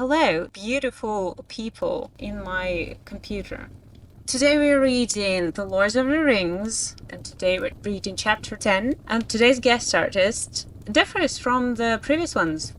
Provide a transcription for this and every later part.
Hello, beautiful people in my computer. Today we're reading The Lord of the Rings, and today we're reading chapter 10, and today's guest artist differs from the previous ones.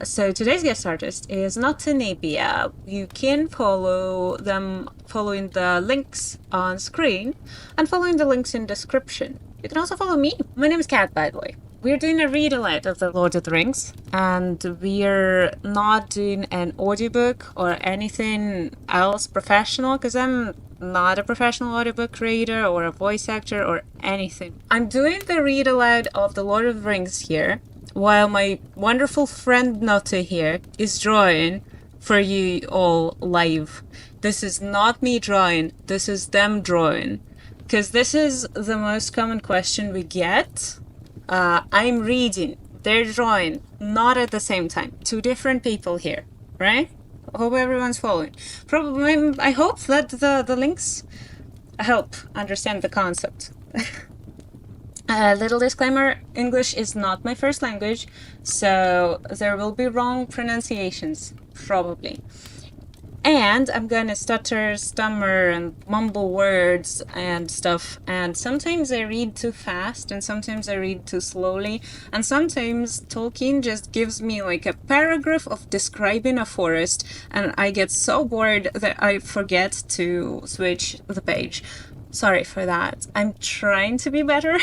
So today's guest artist is Nottenebia. You can follow them following the links on screen and following the links in description. You can also follow me. My name is Kat, by the way. We're doing a read-aloud of The Lord of the Rings, and we're not doing an audiobook or anything else professional, because I'm not a professional audiobook reader or a voice actor or anything. I'm doing the read-aloud of The Lord of the Rings here, while my wonderful friend Notte here is drawing for you all live. This is not me drawing, this is them drawing. Because this is the most common question we get. I'm reading, they're drawing, not at the same time. Two different people here, right? Hope everyone's following. Probably, I hope that the links help understand the concept. A little disclaimer, English is not my first language, so there will be wrong pronunciations, probably. And I'm gonna stutter, stammer, and mumble words and stuff. And sometimes I read too fast, and sometimes I read too slowly. And sometimes Tolkien just gives me like a paragraph of describing a forest, and I get so bored that I forget to switch the page. Sorry for that. I'm trying to be better.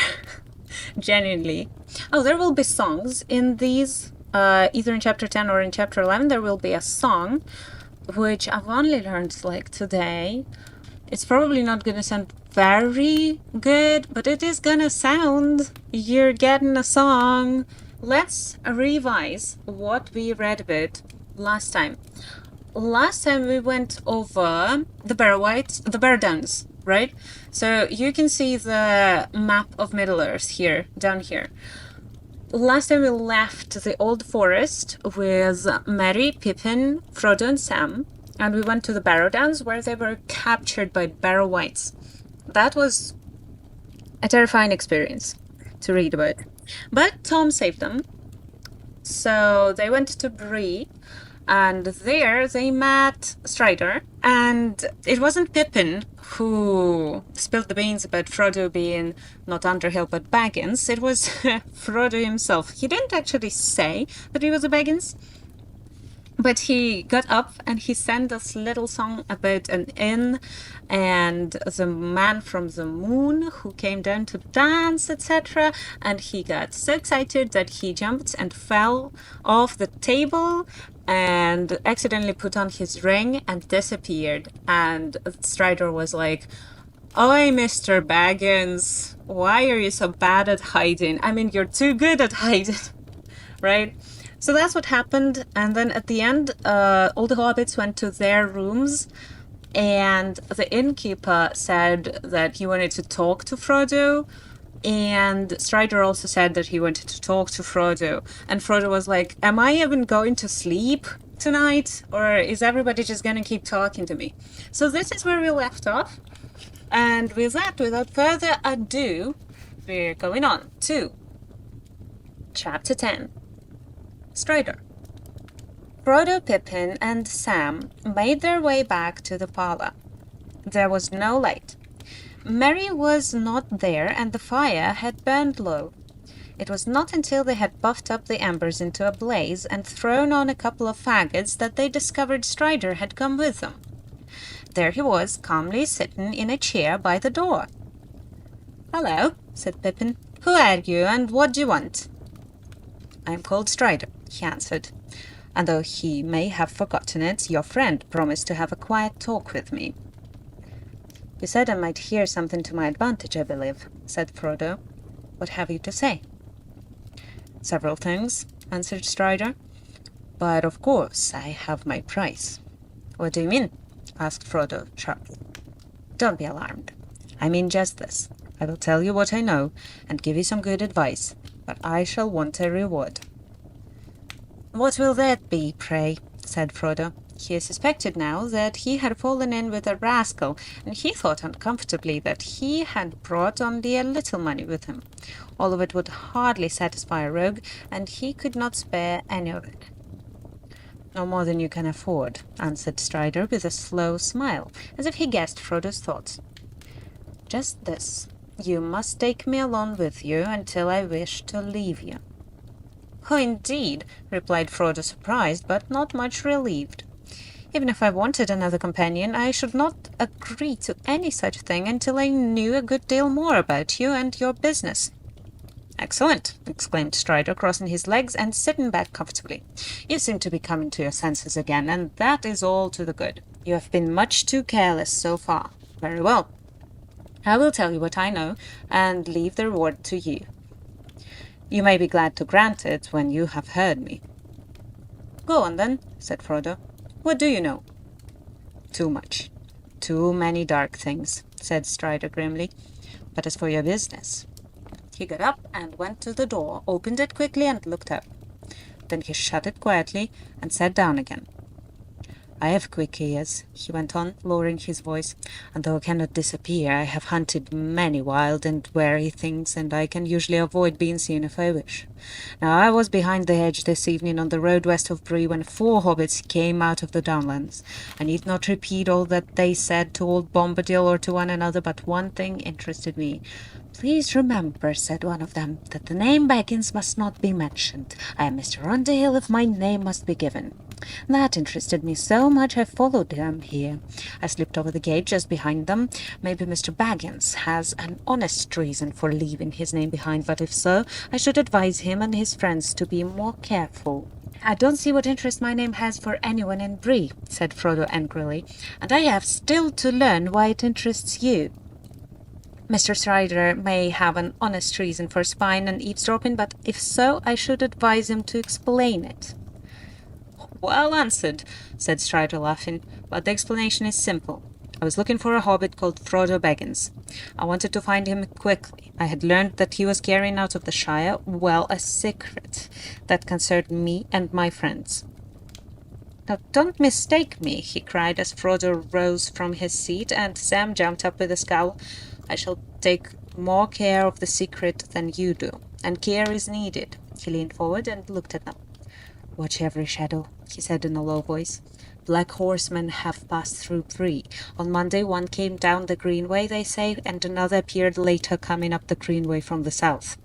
Genuinely. Oh, there will be songs in these. Either in chapter 10 or in chapter 11, there will be a song, which I've only learned like today. It's probably not gonna sound very good, but it is gonna sound. You're getting a song. Let's revise what we read about last time. Last time we went over the Bear Downs, right? So you can see the map of Middle-earth here, down here. Last time we left the old forest with Merry, Pippin, Frodo and Sam, and we went to the Barrow Downs where they were captured by Barrow Wights. That was a terrifying experience to read about. But Tom saved them. So they went to Bree, and there they met Strider, and it wasn't Pippin who spilled the beans about Frodo being not Underhill but Baggins. It was Frodo himself. He didn't actually say that he was a Baggins, but he got up and he sang this little song about an inn and the man from the moon who came down to dance, etc. And he got so excited that he jumped and fell off the table and accidentally put on his ring and disappeared. And Strider was like, "Oi, Mr. Baggins, why are you so bad at hiding? I mean, you're too good at hiding," right? So that's what happened. And then at the end, all the hobbits went to their rooms, and the innkeeper said that he wanted to talk to Frodo, and Strider also said that he wanted to talk to Frodo. And Frodo was like, "Am I even going to sleep tonight? Or is everybody just gonna keep talking to me?" So this is where we left off. And with that, without further ado, we're going on to chapter 10. Strider. Frodo, Pippin, and Sam made their way back to the parlor. There was no light. Merry was not there, and the fire had burned low. It was not until they had puffed up the embers into a blaze and thrown on a couple of faggots that they discovered Strider had come with them. There he was, calmly sitting in a chair by the door. "Hello," said Pippin. "Who are you, and what do you want?" "I'm called Strider," he answered, "and though he may have forgotten it, your friend promised to have a quiet talk with me." "You said I might hear something to my advantage, I believe," said Frodo. "What have you to say?" "Several things," answered Strider, "but of course I have my price." "What do you mean?" asked Frodo sharply. "Don't be alarmed. I mean just this. I will tell you what I know and give you some good advice, but I shall want a reward." "What will that be, pray?" said Frodo. He suspected now that he had fallen in with a rascal, and he thought uncomfortably that he had brought only a little money with him. All of it would hardly satisfy a rogue, and he could not spare any of it. No more than you can afford, answered Strider with a slow smile, as if he guessed Frodo's thoughts. Just this. You must take me along with you until I wish to leave you. Oh, indeed, replied Frodo, surprised, but not much relieved. Even if I wanted another companion, I should not agree to any such thing until I knew a good deal more about you and your business. Excellent, exclaimed Strider, crossing his legs and sitting back comfortably. You seem to be coming to your senses again, and that is all to the good. You have been much too careless so far. Very well. I will tell you what I know, and leave the reward to you. You may be glad to grant it when you have heard me. Go on, then, said Frodo. What do you know? Too much. Too many dark things, said Strider grimly. But as for your business... He got up and went to the door, opened it quickly and looked up. Then he shut it quietly and sat down again. I have quick ears, he went on, lowering his voice, and though I cannot disappear, I have hunted many wild and wary things, and I can usually avoid being seen if I wish. Now I was behind the hedge this evening on the road west of Bree when 4 hobbits came out of the downlands. I need not repeat all that they said to old Bombadil or to one another, but one thing interested me. Please remember, said one of them, that the name Baggins must not be mentioned. I am Mr. Underhill if my name must be given. That interested me so much I followed them here. I slipped over the gate just behind them. Maybe Mr. Baggins has an honest reason for leaving his name behind, but if so, I should advise him and his friends to be more careful. I don't see what interest my name has for anyone in Bree, said Frodo angrily, and I have still to learn why it interests you. Mr. Strider may have an honest reason for spying and eavesdropping, but if so, I should advise him to explain it. Well answered, said Strider, laughing, but the explanation is simple. I was looking for a hobbit called Frodo Baggins. I wanted to find him quickly. I had learned that he was carrying out of the Shire, well, a secret that concerned me and my friends. Now, don't mistake me, he cried as Frodo rose from his seat and Sam jumped up with a scowl. I shall take more care of the secret than you do, and care is needed. He leaned forward and looked at them. Watch every shadow, he said in a low voice. Black horsemen have passed through Bree. On Monday one came down the greenway, they say, and another appeared later coming up the greenway from the south.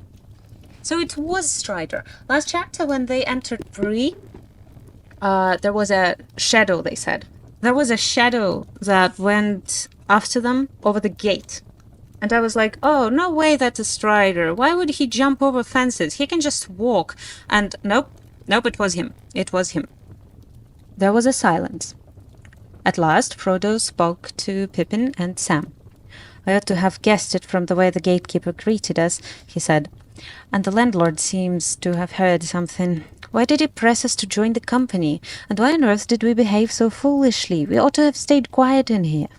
So it was Strider. Last chapter when they entered Bree, there was a shadow, they said. There was a shadow that went after them over the gate. And I was like, oh, no way that's a Strider. Why would he jump over fences? He can just walk. And nope, it was him. It was him. There was a silence. At last, Frodo spoke to Pippin and Sam. I ought to have guessed it from the way the gatekeeper greeted us, he said. And the landlord seems to have heard something. Why did he press us to join the company? And why on earth did we behave so foolishly? We ought to have stayed quiet in here.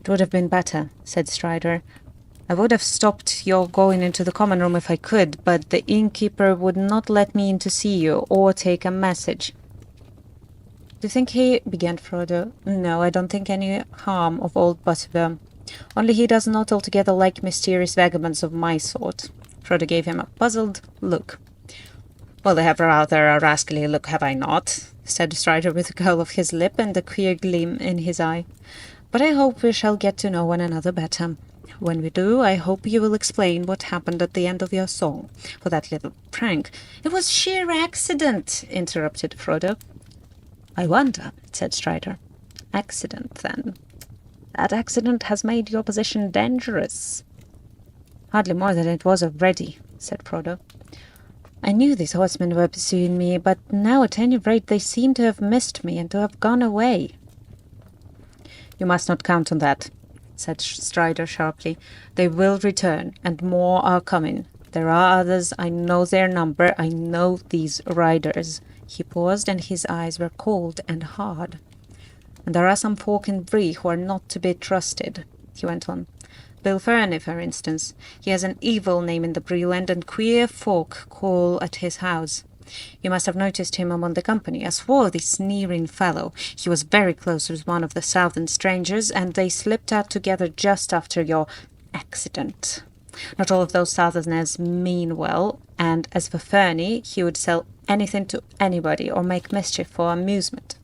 It would have been better, said Strider. I would have stopped your going into the common room if I could, but the innkeeper would not let me in to see you or take a message. Do you think he... began Frodo. No, I don't think any harm of old Butterbeer. Only he does not altogether like mysterious vagabonds of my sort. Frodo gave him a puzzled look. Well, I have rather a rascally look, have I not? Said Strider with a curl of his lip and a queer gleam in his eye. But I hope we shall get to know one another better. When we do, I hope you will explain what happened at the end of your song. For that little prank... It was sheer accident, interrupted Frodo. I wonder, said Strider. Accident, then. That accident has made your position dangerous. Hardly more than it was already, said Frodo. I knew these horsemen were pursuing me, but now at any rate they seem to have missed me and to have gone away. You must not count on that, said Strider sharply. They will return, and more are coming. There are others. I know their number. I know these riders. He paused, and his eyes were cold and hard. And there are some folk in Bree who are not to be trusted, he went on. Bill Ferny, for instance. He has an evil name in the Breeland, and queer folk call at his house. You must have noticed him among the company, a swarthy, sneering fellow. He was very close with one of the southern strangers, and they slipped out together just after your accident. Not all of those southerners mean well, and as for Ferny, he would sell anything to anybody or make mischief for amusement.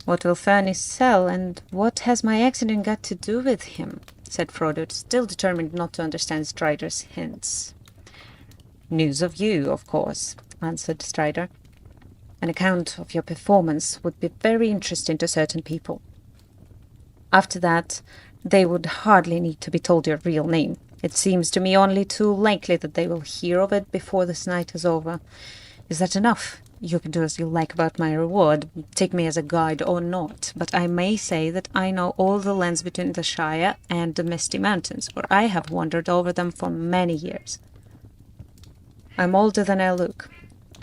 What will Fernie sell, and what has my accident got to do with him? Said Frodo, still determined not to understand Strider's hints. News of you, of course, answered Strider. An account of your performance would be very interesting to certain people. After that, they would hardly need to be told your real name. It seems to me only too likely that they will hear of it before this night is over. Is that enough? You can do as you like about my reward, take me as a guide or not, but I may say that I know all the lands between the Shire and the Misty Mountains, for I have wandered over them for many years. I'm older than I look.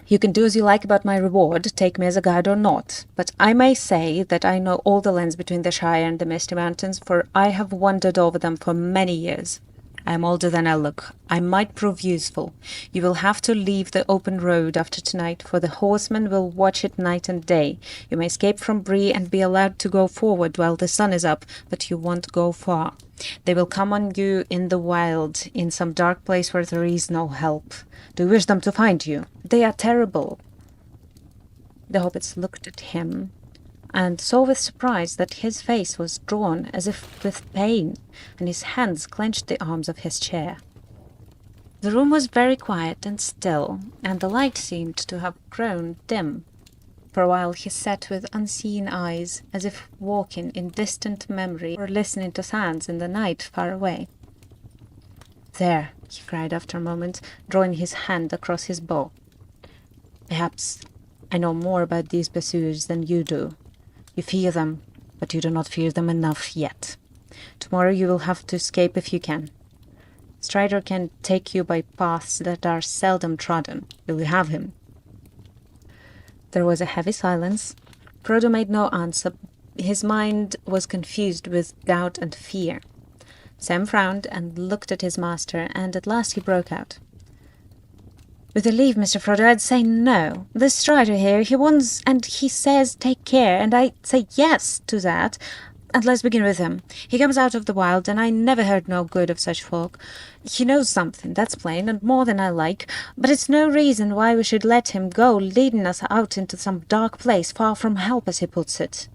You can do as you like about my reward, take me as a guide or not, but I may say that I know all the lands between the Shire and the Misty Mountains, for I have wandered over them for many years. I am older than I look. I might prove useful. You will have to leave the open road after tonight, for the horsemen will watch it night and day. You may escape from Bree and be allowed to go forward while the sun is up, but you won't go far. They will come on you in the wild, in some dark place where there is no help. Do you wish them to find you? They are terrible. The hobbits looked at him, and saw with surprise that his face was drawn as if with pain, and his hands clenched the arms of his chair. The room was very quiet and still, and the light seemed to have grown dim. For a while he sat with unseeing eyes, as if walking in distant memory or listening to sounds in the night far away. There, he cried after a moment, drawing his hand across his bow. Perhaps I know more about these pursuers than you do. You fear them, but you do not fear them enough yet. Tomorrow you will have to escape if you can. Strider can take you by paths that are seldom trodden. Will you have him? There was a heavy silence. Frodo made no answer. His mind was confused with doubt and fear. Sam frowned and looked at his master, and at last he broke out. With your leave, Mr. Frodo, I'd say no. This Strider here, he wants, and he says take care, and I say yes to that. And let's begin with him. He comes out of the wild, and I never heard no good of such folk. He knows something, that's plain, and more than I like, but it's no reason why we should let him go leading us out into some dark place, far from help, as he puts it.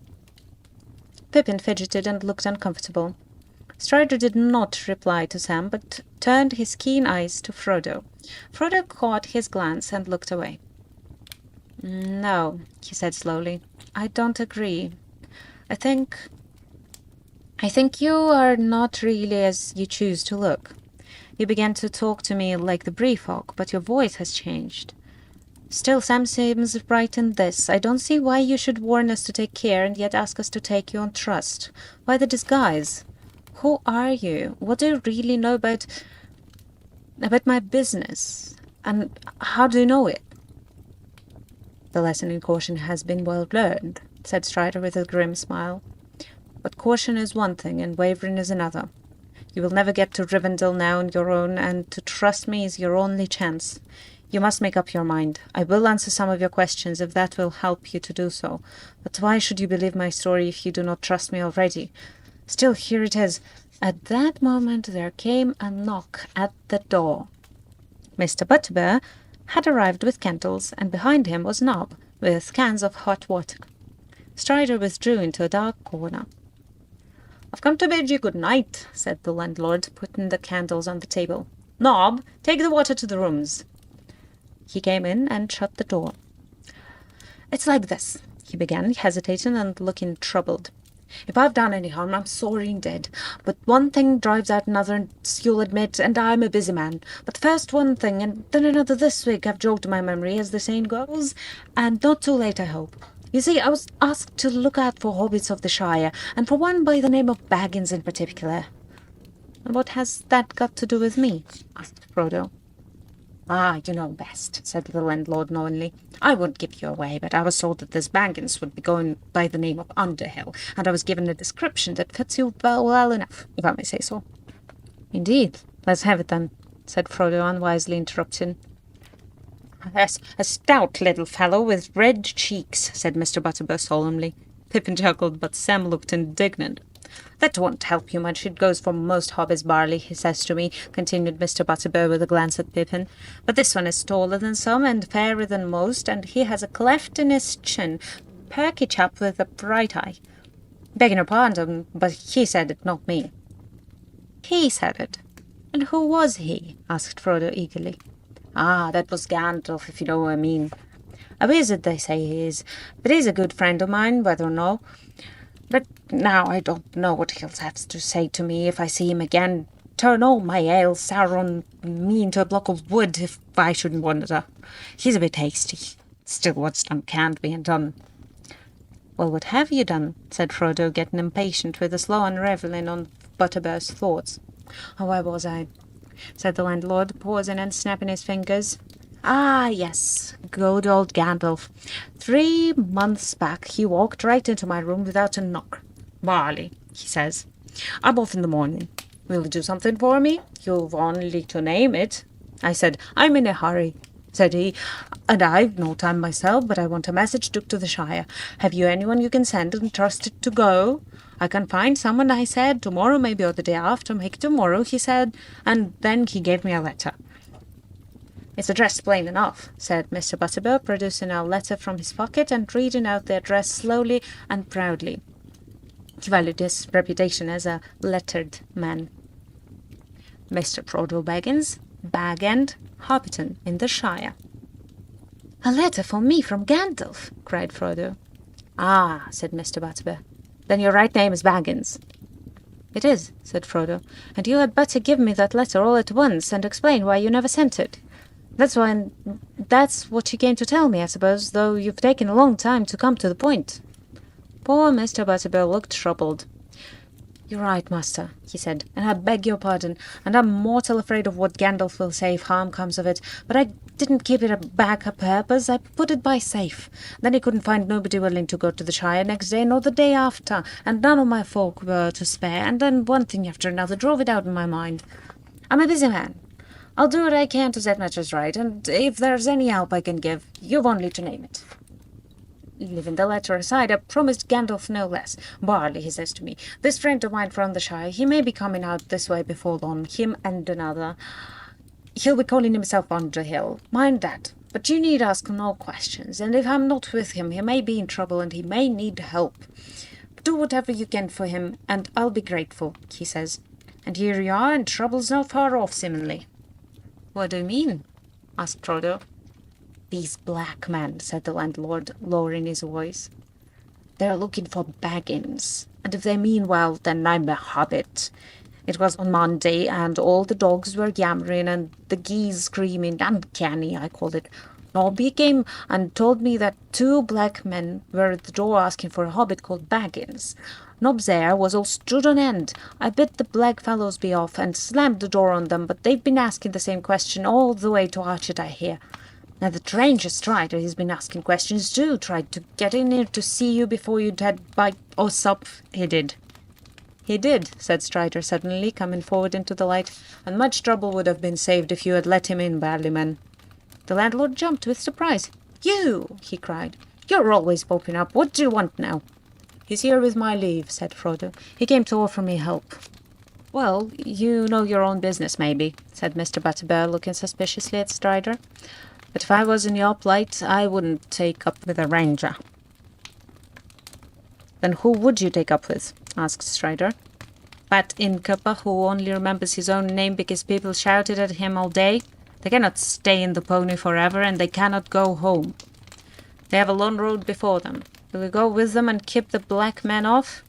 Pippin fidgeted and looked uncomfortable. Strider did not reply to Sam, but turned his keen eyes to Frodo. Frodo caught his glance and looked away. No, he said slowly, I don't agree. I think you are not really as you choose to look. You began to talk to me like the Bree folk, but your voice has changed. Still, Sam seems right in this. I don't see why you should warn us to take care and yet ask us to take you on trust. Why the disguise? Who are you? What do you really know about my business? And how do you know it? The lesson in caution has been well learned, said Strider with a grim smile. But caution is one thing and wavering is another. You will never get to Rivendell now on your own, and to trust me is your only chance. You must make up your mind. I will answer some of your questions if that will help you to do so. But why should you believe my story if you do not trust me already? Still, here it is. At that moment there came a knock at the door. Mr. Butterbear had arrived with candles, and behind him was Nob, with cans of hot water. Strider withdrew into a dark corner. "I've come to bid you good night," said the landlord, putting the candles on the table. "Nob, take the water to the rooms." He came in and shut the door. "It's like this," he began, hesitating and looking troubled. "If I've done any harm, I'm sorry indeed. But one thing drives out another, you'll admit, and I'm a busy man. But first one thing, and then another this week have jogged my memory, as the saying goes, and not too late, I hope. You see, I was asked to look out for hobbits of the Shire, and for one by the name of Baggins in particular." "And what has that got to do with me?" asked Frodo. "Ah, you know best," said the landlord knowingly. "I won't give you away, but I was told that this Baggins would be going by the name of Underhill, and I was given a description that fits you well enough, if I may say so." "Indeed, let's have it then," said Frodo, unwisely interrupting. "A stout little fellow with red cheeks," said Mr. Butterbear solemnly. Pippin chuckled, but Sam looked indignant. That won't help you much. It goes for most hobbits, Barley, he says to me, continued Mr. Butterbur with a glance at Pippin. But this one is taller than some and fairer than most, and he has a cleft in his chin. Perky chap with a bright eye. Begging your pardon, but he said it, not me. He said it. And who was he? Asked Frodo eagerly. Ah, that was Gandalf, if you know what I mean. A wizard, they say he is, but he's a good friend of mine, whether or no. But now I don't know what he'll have to say to me if I see him again. Turn all my ale sour on me into a block of wood, if I shouldn't wonder. He's a bit hasty. Still, what's done can't be undone. Well, what have you done? Said Frodo, getting impatient with a slow unravelling on Butterbur's thoughts. Oh, where was I? Said the landlord, pausing and snapping his fingers. Ah, yes, good old Gandalf. 3 months back he walked right into my room without a knock. Barley, he says, I'm off in the morning. Will you do something for me? You've only to name it. I said, I'm in a hurry, said he, and I've no time myself, but I want a message took to the Shire. Have you anyone you can send and trust it to go? I can find someone, I said, tomorrow maybe or the day after. Make it tomorrow, he said, and then he gave me a letter. It's addressed plain enough, said Mr. Butterbur, producing a letter from his pocket and reading out the address slowly and proudly. He valued his reputation as a lettered man. Mr. Frodo Baggins, Bag End, Hobbiton, in the Shire. A letter for me from Gandalf, cried Frodo. Ah, said Mr. Butterbur, then your right name is Baggins. It is, said Frodo, and you had better give me that letter all at once and explain why you never sent it. That's what you came to tell me, I suppose, though you've taken a long time to come to the point. Poor Mr. Butterbur looked troubled. You're right, master, he said, and I beg your pardon, and I'm mortal afraid of what Gandalf will say if harm comes of it, but I didn't keep it back a purpose, I put it by safe. Then he couldn't find nobody willing to go to the Shire next day nor the day after, and none of my folk were to spare, and then one thing after another drove it out in my mind. I'm a busy man. I'll do what I can to set matters right, and if there's any help I can give, you've only to name it. Leaving the letter aside, I promised Gandalf no less. Barley, he says to me, this friend of mine from the Shire, he may be coming out this way before long, him and another. He'll be calling himself Underhill. Mind that. But you need ask no questions, and if I'm not with him, he may be in trouble and he may need help. Do whatever you can for him, and I'll be grateful, he says. And here you are, and trouble's not far off, seemingly. What do you mean? Asked Frodo. These black men, said the landlord, lowering his voice. They're looking for Baggins, and if they mean well, then I'm a hobbit. It was on Monday, and all the dogs were yammering, and the geese screaming, uncanny, I called it. Nobby came and told me that 2 black men were at the door asking for a hobbit called Baggins. Nob's hair was all stood on end. I bid the black fellows be off and slammed the door on them, but they've been asking the same question all the way to Archet, I hear. Now the stranger Strider, he's been asking questions too, tried to get in here to see you before you'd had bite or sup. He did. He did, said Strider suddenly, coming forward into the light, and much trouble would have been saved if you had let him in, Barleyman. The landlord jumped with surprise. You, he cried. You're always popping up. What do you want now? He's here with my leave, said Frodo. He came to offer me help. Well, you know your own business, maybe, said Mr. Butterbur, looking suspiciously at Strider. But if I was in your plight, I wouldn't take up with a ranger. Then who would you take up with? Asked Strider. Fat innkeeper who only remembers his own name because people shouted at him all day? They cannot stay in the pony forever, and they cannot go home. They have a long road before them. Will you go with them and keep the black men off?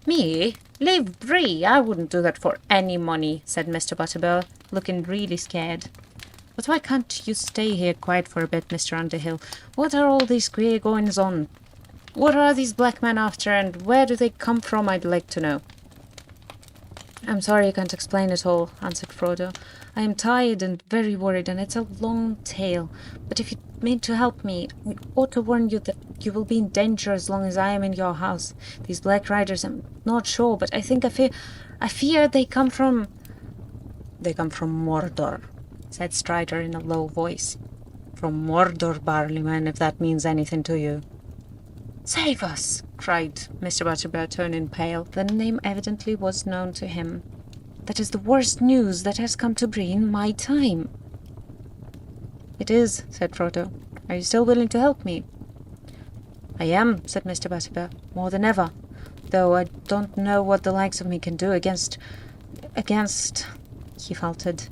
Me? Leave Bree? I wouldn't do that for any money, said Mr. Butterbur, looking really scared. But why can't you stay here quiet for a bit, Mr. Underhill? What are all these queer goings-on? What are these black men after, and where do they come from, I'd like to know. I'm sorry I can't explain it all, answered Frodo. I am tired and very worried, and it's a long tale. But if you mean to help me, I ought to warn you that you will be in danger as long as I am in your house. These black riders, I'm not sure, but I fear they come from... They come from Mordor, said Strider in a low voice. From Mordor, Barleyman, if that means anything to you. Save us, cried Mr. Butterbear, turning pale. The name evidently was known to him. That is the worst news that has come to Bree in my time. It is, said Frodo. Are you still willing to help me? I am, said Mr. Butterbear, more than ever, though I don't know what the likes of me can do against, he faltered.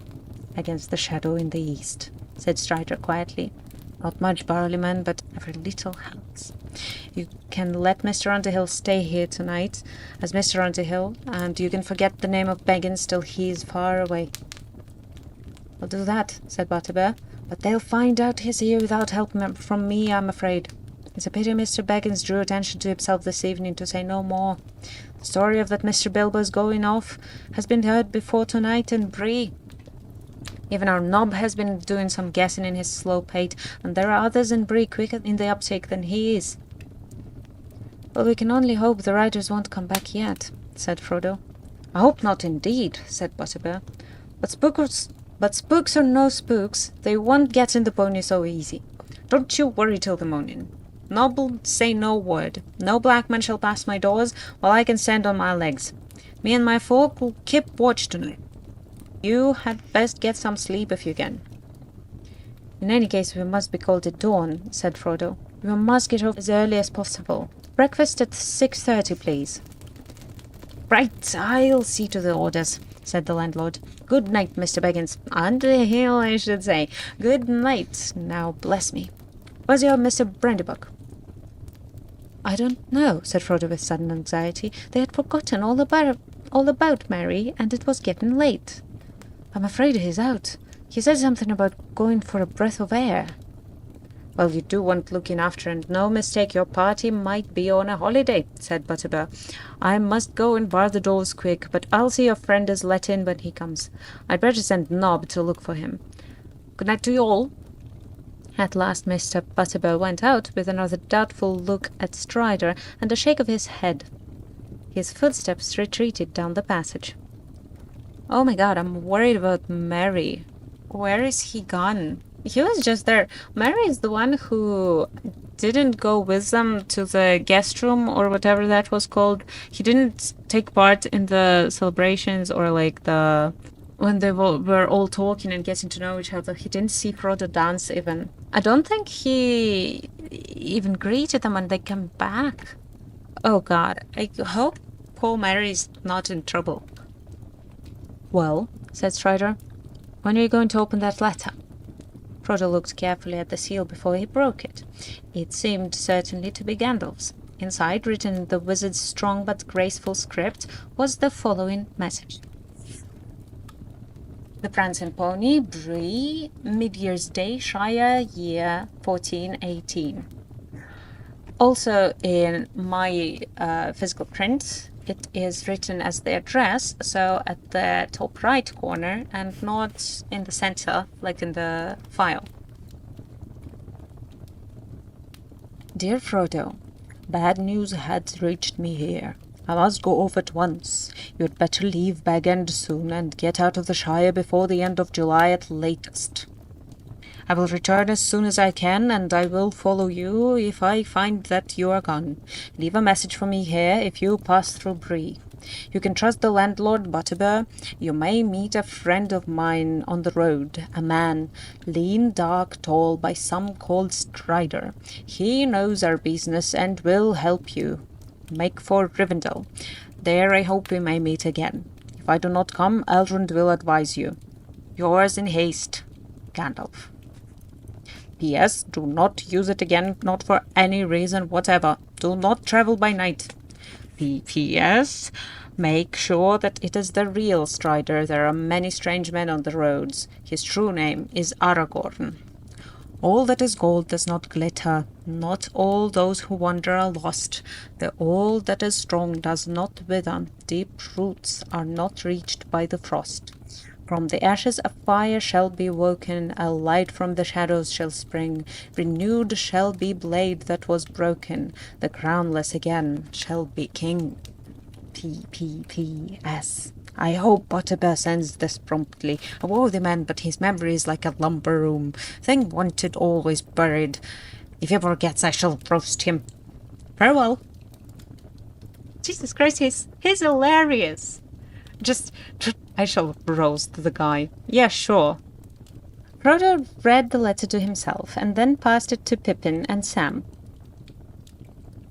Against the shadow in the east, said Strider quietly. Not much, Barleyman, but every little helps. You can let Mr. Underhill stay here tonight as Mr. Underhill, and you can forget the name of Baggins till he is far away. I'll do that, said Butterbear, but they'll find out he's here without help from me, I'm afraid. It's a pity Mr. Baggins drew attention to himself this evening to say no more. The story of that Mr. Bilbo's going off has been heard before tonight in Bree. Even our knob has been doing some guessing in his slow pate, and there are others in Bree quicker in the uptake than he is. Well, we can only hope the riders won't come back yet, said Frodo. I hope not indeed, said Butterbear. But spooks or no spooks, they won't get in the pony so easy. Don't you worry till the morning. Nob'll say no word. No black man shall pass my doors while I can stand on my legs. Me and my folk will keep watch tonight. You had best get some sleep if you can. In any case, we must be called at dawn, said Frodo. We must get off as early as possible. Breakfast at 6:30, please. Right, I'll see to the orders, said the landlord. Good night, Mr. Baggins. Underhill, I should say. Good night. Now bless me. Where's your Mr. Brandybuck? I don't know, said Frodo with sudden anxiety. They had forgotten all about Mary, and it was getting late. I'm afraid he's out. He said something about going for a breath of air. Well, you do want looking after, and no mistake, your party might be on a holiday, said Butterbear. I must go and bar the doors quick, but I'll see your friend is let in when he comes. I'd better send Nob to look for him. Good night to you all. At last Mr. Butterbear went out with another doubtful look at Strider and a shake of his head. His footsteps retreated down the passage. Oh my God, I'm worried about Mary. Where is he gone? He was just there. Mary is the one who didn't go with them to the guest room or whatever that was called. He didn't take part in the celebrations or like the... when they were all talking and getting to know each other. He didn't see Frodo dance even. I don't think he even greeted them when they came back. Oh God, I hope poor Mary's not in trouble. Well, said Strider, when are you going to open that letter? Frodo looked carefully at the seal before he broke it. It seemed certainly to be Gandalf's. Inside, written in the wizard's strong but graceful script, was the following message. The Prancing Pony, Bree, Mid-Year's Day, Shire, year 1418. Also in my physical print, it is written as the address, so at the top right corner and not in the center like in the file. Dear Frodo, bad news has reached me here. I must go off at once. You had better leave Bag End soon and get out of the Shire before the end of July at latest. I will return as soon as I can, and I will follow you if I find that you are gone. Leave a message for me here if you pass through Bree. You can trust the landlord, Butterbear. You may meet a friend of mine on the road, a man, lean, dark, tall, by some called Strider. He knows our business and will help you. Make for Rivendell. There I hope we may meet again. If I do not come, Elrond will advise you. Yours in haste, Gandalf. P.S. Do not use it again, not for any reason whatever. Do not travel by night. P.S. Make sure that it is the real Strider. There are many strange men on the roads. His true name is Aragorn. All that is gold does not glitter. Not all those who wander are lost. The all that is strong does not wither. Deep roots are not reached by the frost. From the ashes a fire shall be woken, a light from the shadows shall spring. Renewed shall be blade that was broken, the crownless again shall be king. P.P.P.S. I hope Butterbear sends this promptly. A worthy man, but his memory is like a lumber room. Thing wanted, always buried. If he forgets, I shall roast him. Farewell. Jesus Christ, he's hilarious. I shall roast the guy. Yeah, sure. Frodo read the letter to himself and then passed it to Pippin and Sam.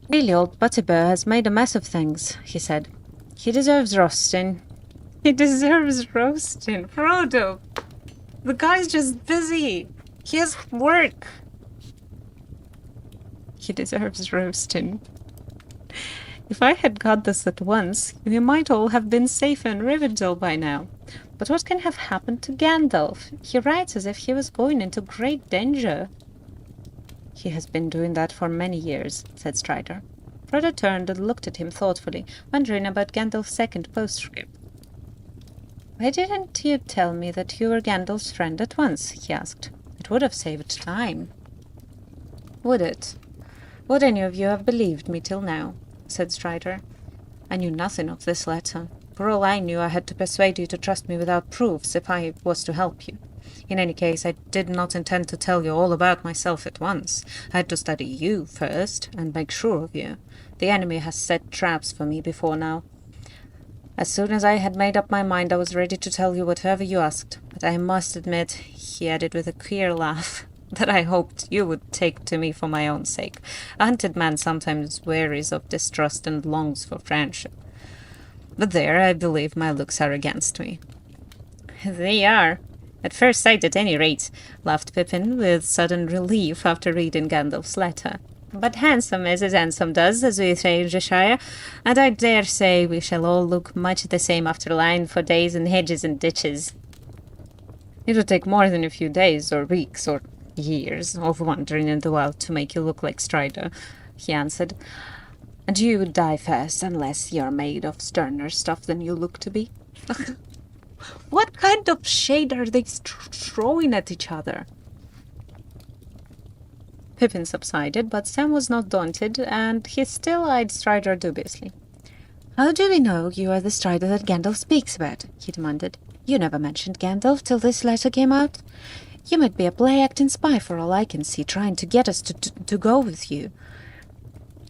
Really, old Butterbur has made a mess of things, he said. He deserves roasting. He deserves roasting. Frodo! The guy's just busy. He has work. He deserves roasting. If I had got this at once, we might all have been safe in Rivendell by now. But what can have happened to Gandalf? He writes as if he was going into great danger. He has been doing that for many years, said Strider. Frodo turned and looked at him thoughtfully, wondering about Gandalf's second postscript. Why didn't you tell me that you were Gandalf's friend at once? He asked. It would have saved time. Would it? Would any of you have believed me till now? Said Strider. I knew nothing of this letter. For all I knew, I had to persuade you to trust me without proofs if I was to help you. In any case, I did not intend to tell you all about myself at once. I had to study you first and make sure of you. The enemy has set traps for me before now. As soon as I had made up my mind, I was ready to tell you whatever you asked. But I must admit, he added with a queer laugh, that I hoped you would take to me for my own sake. A hunted man sometimes wearies of distrust and longs for friendship. But there, I believe my looks are against me. They are. At first sight, at any rate, laughed Pippin with sudden relief after reading Gandalf's letter. But handsome is as handsome does, as we say in Cheshire, and I dare say we shall all look much the same after lying for days in hedges and ditches. It would take more than a few days, or weeks, or years of wandering in the wild to make you look like Strider, he answered. And you would die first, unless you're made of sterner stuff than you look to be. What kind of shade are they throwing at each other? Pippin subsided, but Sam was not daunted, and he still eyed Strider dubiously. How do we know you are the Strider that Gandalf speaks about? He demanded. You never mentioned Gandalf till this letter came out. You might be a play-acting spy for all I can see, trying to get us to go with you.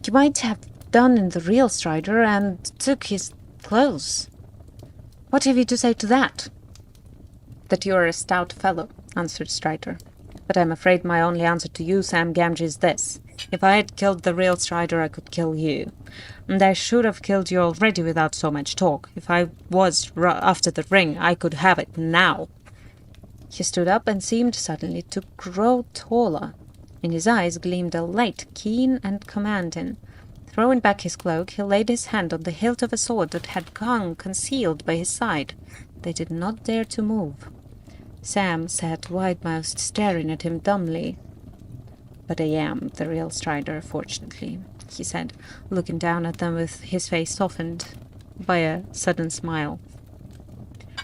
You might have done in the real Strider and took his clothes. What have you to say to that? That you are a stout fellow, answered Strider. But I'm afraid my only answer to you, Sam Gamgee, is this. If I had killed the real Strider, I could kill you. And I should have killed you already without so much talk. If I was after the ring, I could have it now. He stood up and seemed suddenly to grow taller. In his eyes gleamed a light, keen and commanding. Throwing back his cloak, he laid his hand on the hilt of a sword that had hung concealed by his side. They did not dare to move. Sam sat wide-mouthed, staring at him dumbly. But I am the real Strider, fortunately, he said, looking down at them with his face softened by a sudden smile.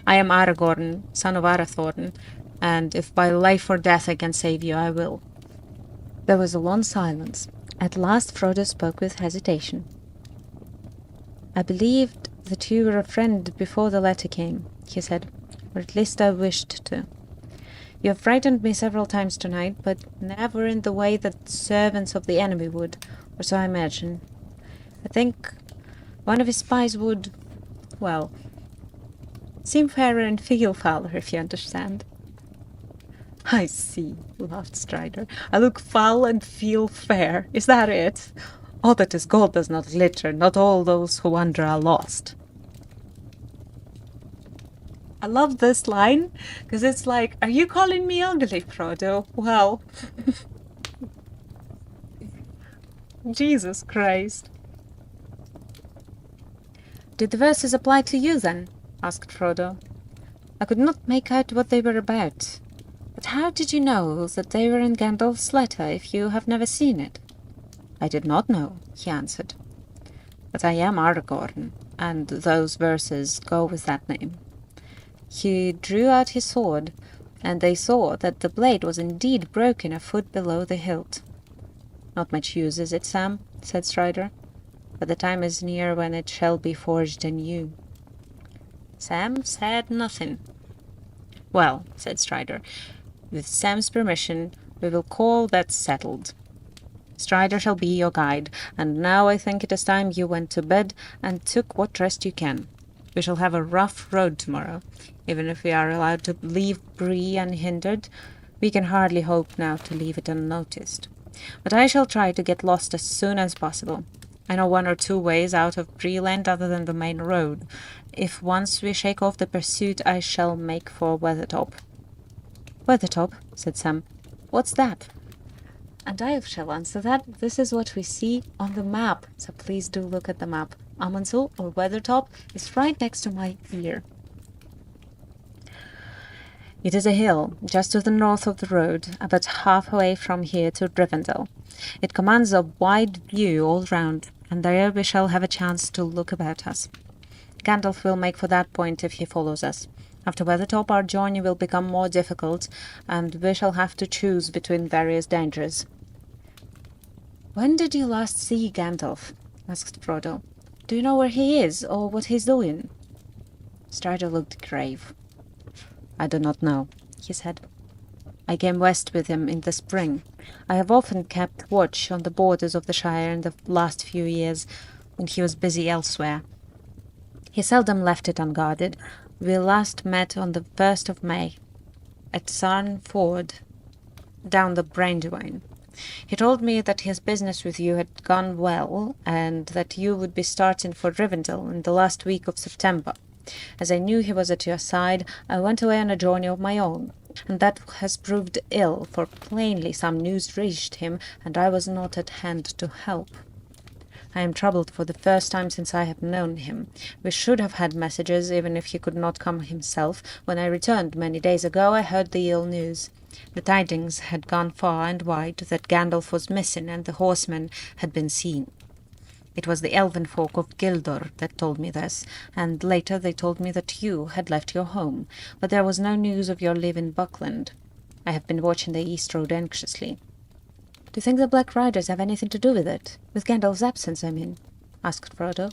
I am Aragorn, son of Arathorn, and if by life or death I can save you, I will. There was a long silence. At last Frodo spoke with hesitation. I believed that you were a friend before the letter came, he said, or at least I wished to. You have frightened me several times tonight, but never in the way that servants of the enemy would, or so I imagine. I think one of his spies would, well, seem fairer and feel fouler, if you understand. I see, laughed Strider. I look foul and feel fair. Is that it? All that is gold does not glitter. Not all those who wander are lost. I love this line, because it's like, are you calling me ugly, Frodo? Well, Jesus Christ. Did the verses apply to you, then? Asked Frodo. I could not make out what they were about. But how did you know that they were in Gandalf's letter if you have never seen it? I did not know, he answered. But I am Aragorn, and those verses go with that name. He drew out his sword, and they saw that the blade was indeed broken a foot below the hilt. Not much use, is it, Sam? Said Strider. But the time is near when it shall be forged anew. Sam said nothing. Well, said Strider, with Sam's permission, we will call that settled. Strider shall be your guide, and now I think it is time you went to bed and took what rest you can. We shall have a rough road tomorrow. Even if we are allowed to leave Bree unhindered, we can hardly hope now to leave it unnoticed. But I shall try to get lost as soon as possible. I know 1 or 2 ways out of Breeland other than the main road. If once we shake off the pursuit, I shall make for Weathertop. Weathertop, said Sam. What's that? And I shall answer that this is what we see on the map, so please do look at the map. Amundsen, or Weathertop, is right next to my ear. It is a hill, just to the north of the road, about halfway from here to Rivendell. It commands a wide view all round, and there we shall have a chance to look about us. Gandalf will make for that point if he follows us. After Weathertop, our journey will become more difficult, and we shall have to choose between various dangers. When did you last see Gandalf? Asked Frodo. Do you know where he is, or what he's doing? Strider looked grave. I do not know, he said. I came west with him in the spring. I have often kept watch on the borders of the Shire in the last few years, when he was busy elsewhere. He seldom left it unguarded. We last met on the 1st of May, at Sarn Ford, down the Brandywine. He told me that his business with you had gone well, and that you would be starting for Rivendell in the last week of September. As I knew he was at your side, I went away on a journey of my own, and that has proved ill, for plainly some news reached him, and I was not at hand to help. I am troubled for the first time since I have known him. We should have had messages, even if he could not come himself. When I returned many days ago, I heard the ill news. The tidings had gone far and wide that Gandalf was missing and the horsemen had been seen. It was the elven folk of Gildor that told me this, and later they told me that you had left your home, but there was no news of your leaving Buckland. I have been watching the East Road anxiously. Do you think the Black Riders have anything to do with it? With Gandalf's absence, I mean? Asked Frodo.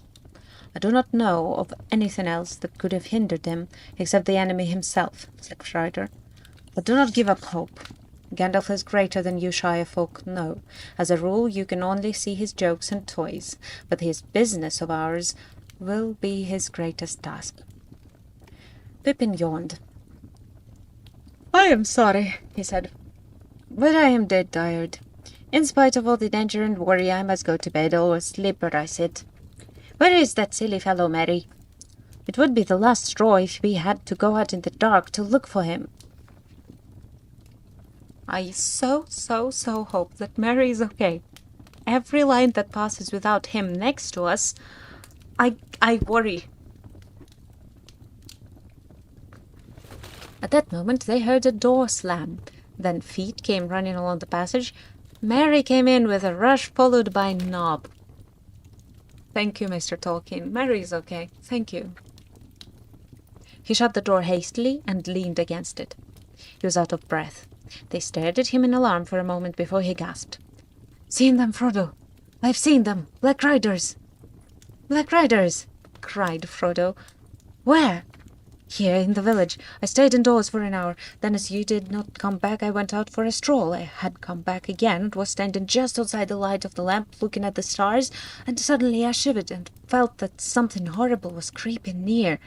I do not know of anything else that could have hindered him, except the enemy himself, said Strider. But do not give up hope. Gandalf is greater than you Shire folk know. As a rule, you can only see his jokes and toys, but his business of ours will be his greatest task. Pippin yawned. I am sorry, he said, but I am dead tired. In spite of all the danger and worry, I must go to bed, or sleep where I sit. Where is that silly fellow, Merry? It would be the last straw if we had to go out in the dark to look for him. I so hope that Merry is okay. Every line that passes without him next to us, I worry. At that moment they heard a door slam. Then feet came running along the passage. Merry came in with a rush, followed by Nob. Thank you, Mr. Tolkien. Merry is okay. Thank you. He shut the door hastily and leaned against it. He was out of breath. They stared at him in alarm for a moment before he gasped. Seen them, Frodo. I've seen them. Black Riders. Black Riders, cried Frodo. Where? Here, in the village. I stayed indoors for an hour. Then, as you did not come back, I went out for a stroll. I had come back again and was standing just outside the light of the lamp, looking at the stars, and suddenly I shivered and felt that something horrible was creeping near.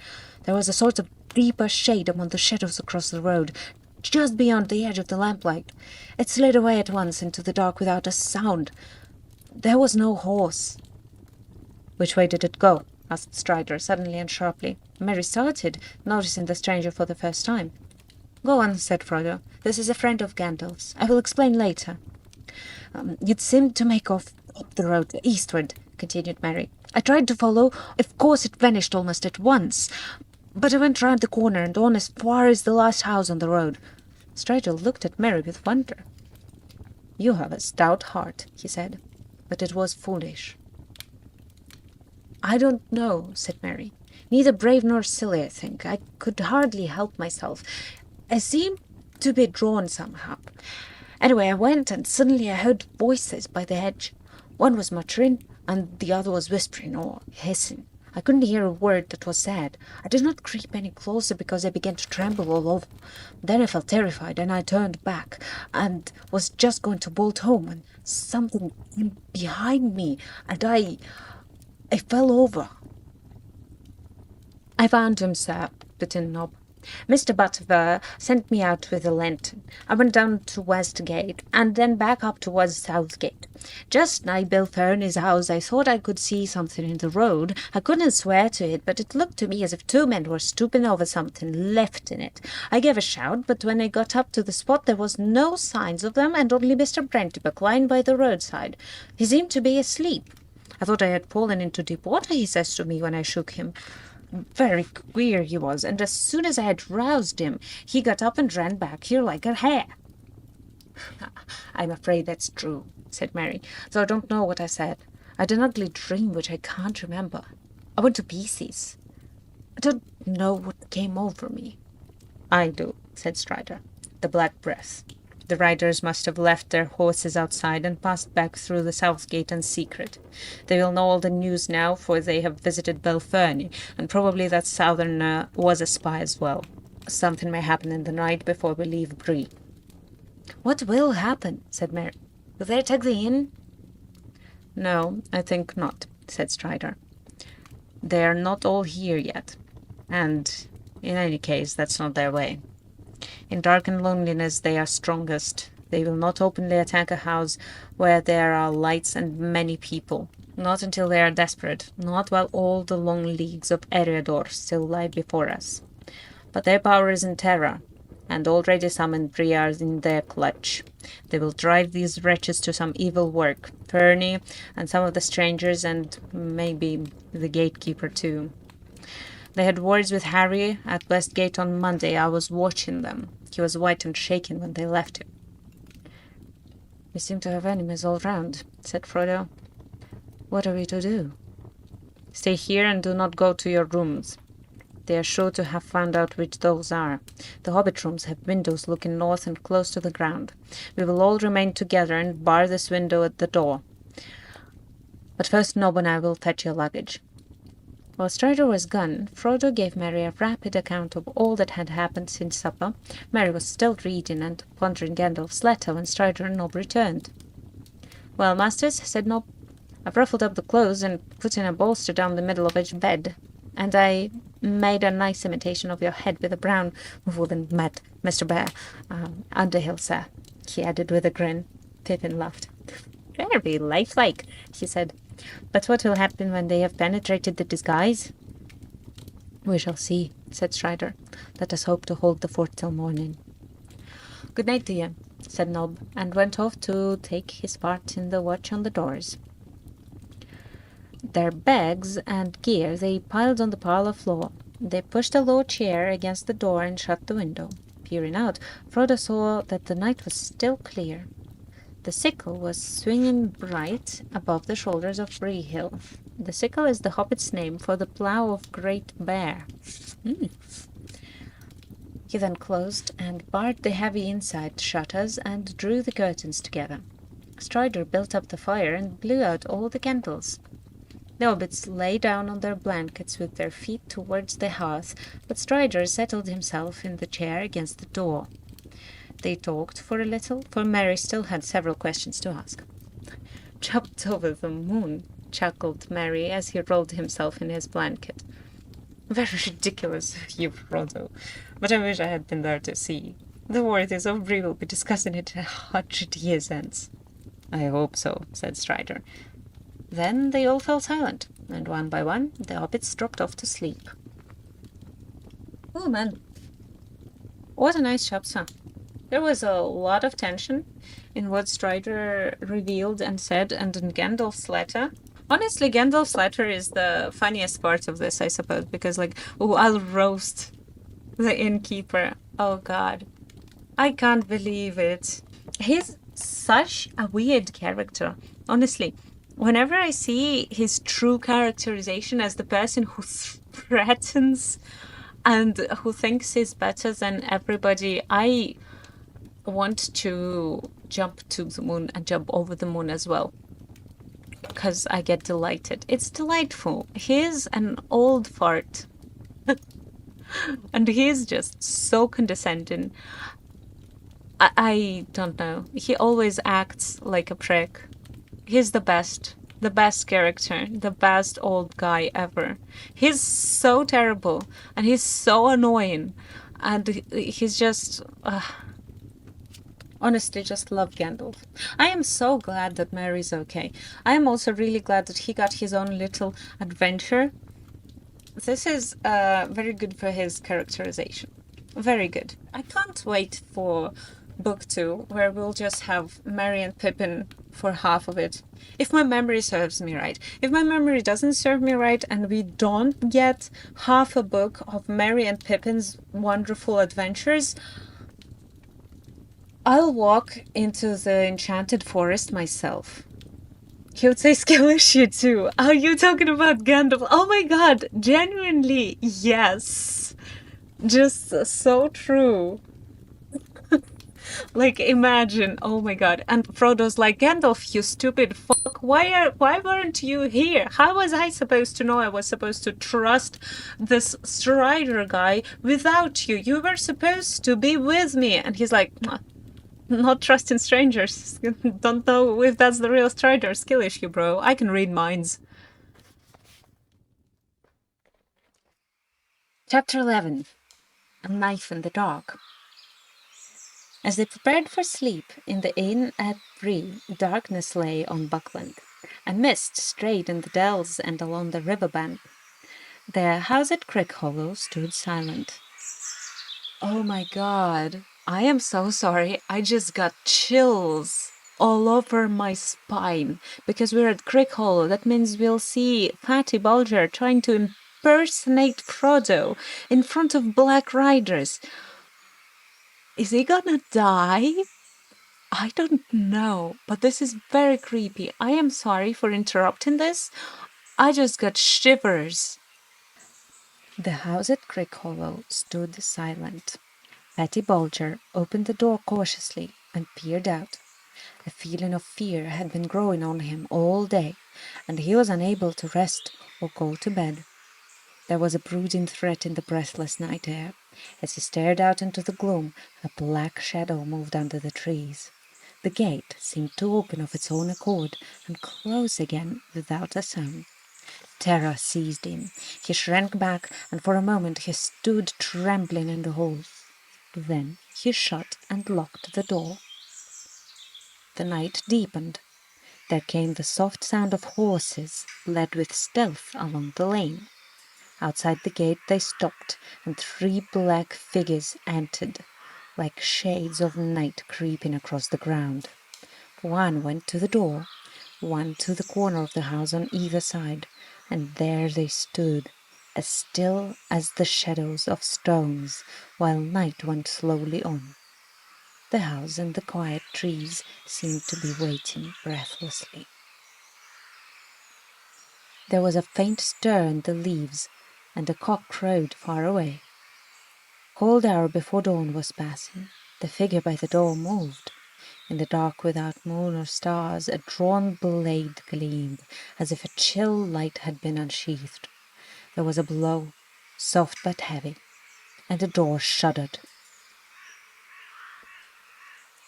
There was a sort of deeper shade among the shadows across the road, just beyond the edge of the lamplight. It slid away at once into the dark without a sound. There was no horse. Which way did it go? Asked Strider suddenly and sharply. Merry started, noticing the stranger for the first time. Go on, said Frodo. This is a friend of Gandalf's. I will explain later. It seemed to make off up the road eastward, continued Merry. I tried to follow. Of course it vanished almost at once. But I went round the corner and on as far as the last house on the road. Strider looked at Merry with wonder. You have a stout heart, he said, but it was foolish. I don't know, said Merry. Neither brave nor silly, I think. I could hardly help myself. I seemed to be drawn somehow. Anyway, I went, and suddenly I heard voices by the hedge. One was muttering, and the other was whispering or hissing. I couldn't hear a word that was said. I did not creep any closer because I began to tremble all over. Then I felt terrified and I turned back and was just going to bolt home when something came behind me and I fell over. I found him, sir, put in Nob. Mr. Butler sent me out with a lantern. I went down to West Gate and then back up towards South Gate. Just nigh Bill Fernie's house I thought I could see something in the road. I couldn't swear to it, but it looked to me as if two men were stooping over something left in it. I gave a shout, but when I got up to the spot there was no signs of them and only Mr. Brentibuck lying by the roadside. He seemed to be asleep. I thought I had fallen into deep water, he says to me when I shook him. Very queer he was, and as soon as I had roused him, he got up and ran back here like a hare. I'm afraid that's true, said Mary, though I don't know what I said. I had an ugly dream which I can't remember. I went to pieces. I don't know what came over me. I do, said Strider. The Black Breath. The riders must have left their horses outside and passed back through the south gate in secret. They will know all the news now, for they have visited Belfernie, and probably that southerner was a spy as well. Something may happen in the night before we leave Bree. What will happen? Said Mary. Will they take the inn? No, I think not, said Strider. They are not all here yet, and in any case that's not their way. In dark and loneliness they are strongest. They will not openly attack a house where there are lights and many people. Not until they are desperate, not while all the long leagues of Eriador still lie before us. But their power is in terror, and already some in Bree are in their clutch. They will drive these wretches to some evil work, Fernie and some of the strangers, and maybe the gatekeeper too. They had words with Harry at Westgate on Monday. I was watching them. He was white and shaken when they left him. We seem to have enemies all round, said Frodo. What are we to do? Stay here and do not go to your rooms. They are sure to have found out which those are. The hobbit rooms have windows looking north and close to the ground. We will all remain together and bar this window at the door. But first Nob and I will fetch your luggage. While Strider was gone, Frodo gave Merry a rapid account of all that had happened since supper. Merry was still reading and pondering Gandalf's letter when Strider and Nob returned. Well, masters, said Nob, I've ruffled up the clothes and put in a bolster down the middle of each bed, and I made a nice imitation of your head with a brown woolen mat, Mr. Bear, Underhill, sir, he added with a grin. Pippin laughed. Very lifelike, he said. But what will happen when they have penetrated the disguise? We shall see, said Strider. Let us hope to hold the fort till morning. Good night to you, said Nob, and went off to take his part in the watch on the doors. Their bags and gear they piled on the parlour floor. They pushed a low chair against the door and shut the window. Peering out, Frodo saw that the night was still clear. The sickle was swinging bright above the shoulders of Bree Hill. The sickle is the hobbit's name for the plough of Great Bear. He then closed and barred the heavy inside shutters and drew the curtains together. Strider built up the fire and blew out all the candles. The hobbits lay down on their blankets with their feet towards the hearth, but Strider settled himself in the chair against the door. They talked for a little, for Merry still had several questions to ask. Jumped over the moon, chuckled Merry as he rolled himself in his blanket. Very ridiculous of you, Frodo, but I wish I had been there to see. The worthies of Bree will be discussing it 100 years hence. I hope so, said Strider. Then they all fell silent, and one by one the hobbits dropped off to sleep. Oh, man. What a nice chapter. There was a lot of tension in what Strider revealed and said, and in Gandalf's letter. Honestly, Gandalf's letter is the funniest part of this, I suppose, because, I'll roast the innkeeper. Oh, God. I can't believe it. He's such a weird character. Honestly, whenever I see his true characterization as the person who threatens and who thinks he's better than everybody, I want to jump to the moon and jump over the moon as well. because I get delighted. It's delightful. He's an old fart. And he's just so condescending. I don't know. He always acts like a prick. He's the best. The best character. The best old guy ever. He's so terrible. And he's so annoying. And he's just... honestly, just love Gandalf. I am so glad that Merry's okay. I am also really glad that he got his own little adventure. This is very good for his characterization. Very good. I can't wait for book 2, where we'll just have Merry and Pippin for half of it. If my memory serves me right. If my memory doesn't serve me right and we don't get half a book of Merry and Pippin's wonderful adventures, I'll walk into the enchanted forest myself. He would say skill issue too. Are you talking about Gandalf? Oh my god, genuinely, yes. Just so true. Like, imagine, oh my god. And Frodo's like, Gandalf, you stupid fuck, why weren't you here? How was I supposed to know I was supposed to trust this Strider guy without you? You were supposed to be with me. And he's like, not trusting strangers. Don't know if that's the real Strider skill issue, bro. I can read minds. Chapter 11. A Knife in the Dark. As they prepared for sleep in the inn at Bree, darkness lay on Buckland, and mist strayed in the dells and along the river bank. Their house at Crickhollow stood silent. Oh my god, I am so sorry. I just got chills all over my spine because we're at Crickhollow. That means we'll see Fatty Bulger trying to impersonate Frodo in front of Black Riders. Is he gonna die? I don't know, but this is very creepy. I am sorry for interrupting this. I just got shivers. The house at Crickhollow stood silent. Fatty Bulger opened the door cautiously and peered out. A feeling of fear had been growing on him all day, and he was unable to rest or go to bed. There was a brooding threat in the breathless night air. As he stared out into the gloom, a black shadow moved under the trees. The gate seemed to open of its own accord and close again without a sound. Terror seized him. He shrank back, and for a moment he stood trembling in the hall. Then he shut and locked the door. The night deepened. There came the soft sound of horses led with stealth along the lane. Outside the gate they stopped, and 3 black figures entered, like shades of night creeping across the ground. One went to the door, one to the corner of the house on either side, and there they stood, as still as the shadows of stones, while night went slowly on. The house and the quiet trees seemed to be waiting breathlessly. There was a faint stir in the leaves, and a cock crowed far away. Cold hour before dawn was passing. The figure by the door moved. In the dark without moon or stars, a drawn blade gleamed, as if a chill light had been unsheathed. There was a blow, soft but heavy, and the door shuddered.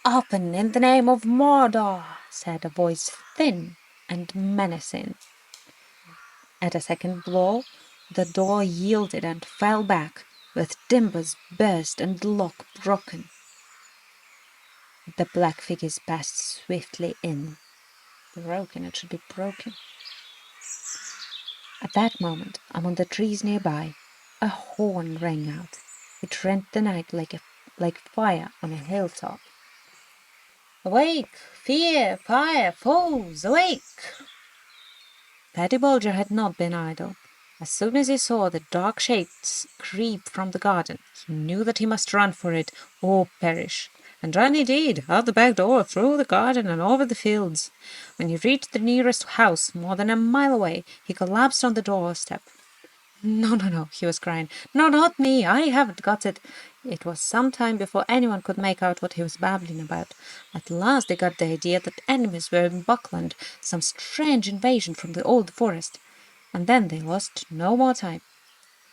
"Open in the name of Mordor," said a voice thin and menacing. At a second blow, the door yielded and fell back, with timbers burst and lock broken. The black figures passed swiftly in. Broken, it should be broken. At that moment, among the trees nearby, a horn rang out. It rent the night like fire on a hilltop. "Awake! Fear! Fire! Foes! Awake!" Fatty Bulger had not been idle. As soon as he saw the dark shapes creep from the garden, he knew that he must run for it or perish. And run he did, out the back door, through the garden and over the fields. When he reached the nearest house, more than a mile away, he collapsed on the doorstep. No, no, no, he was crying. No, not me, I haven't got it. It was some time before anyone could make out what he was babbling about. At last they got the idea that enemies were in Buckland, some strange invasion from the old forest. And then they lost no more time.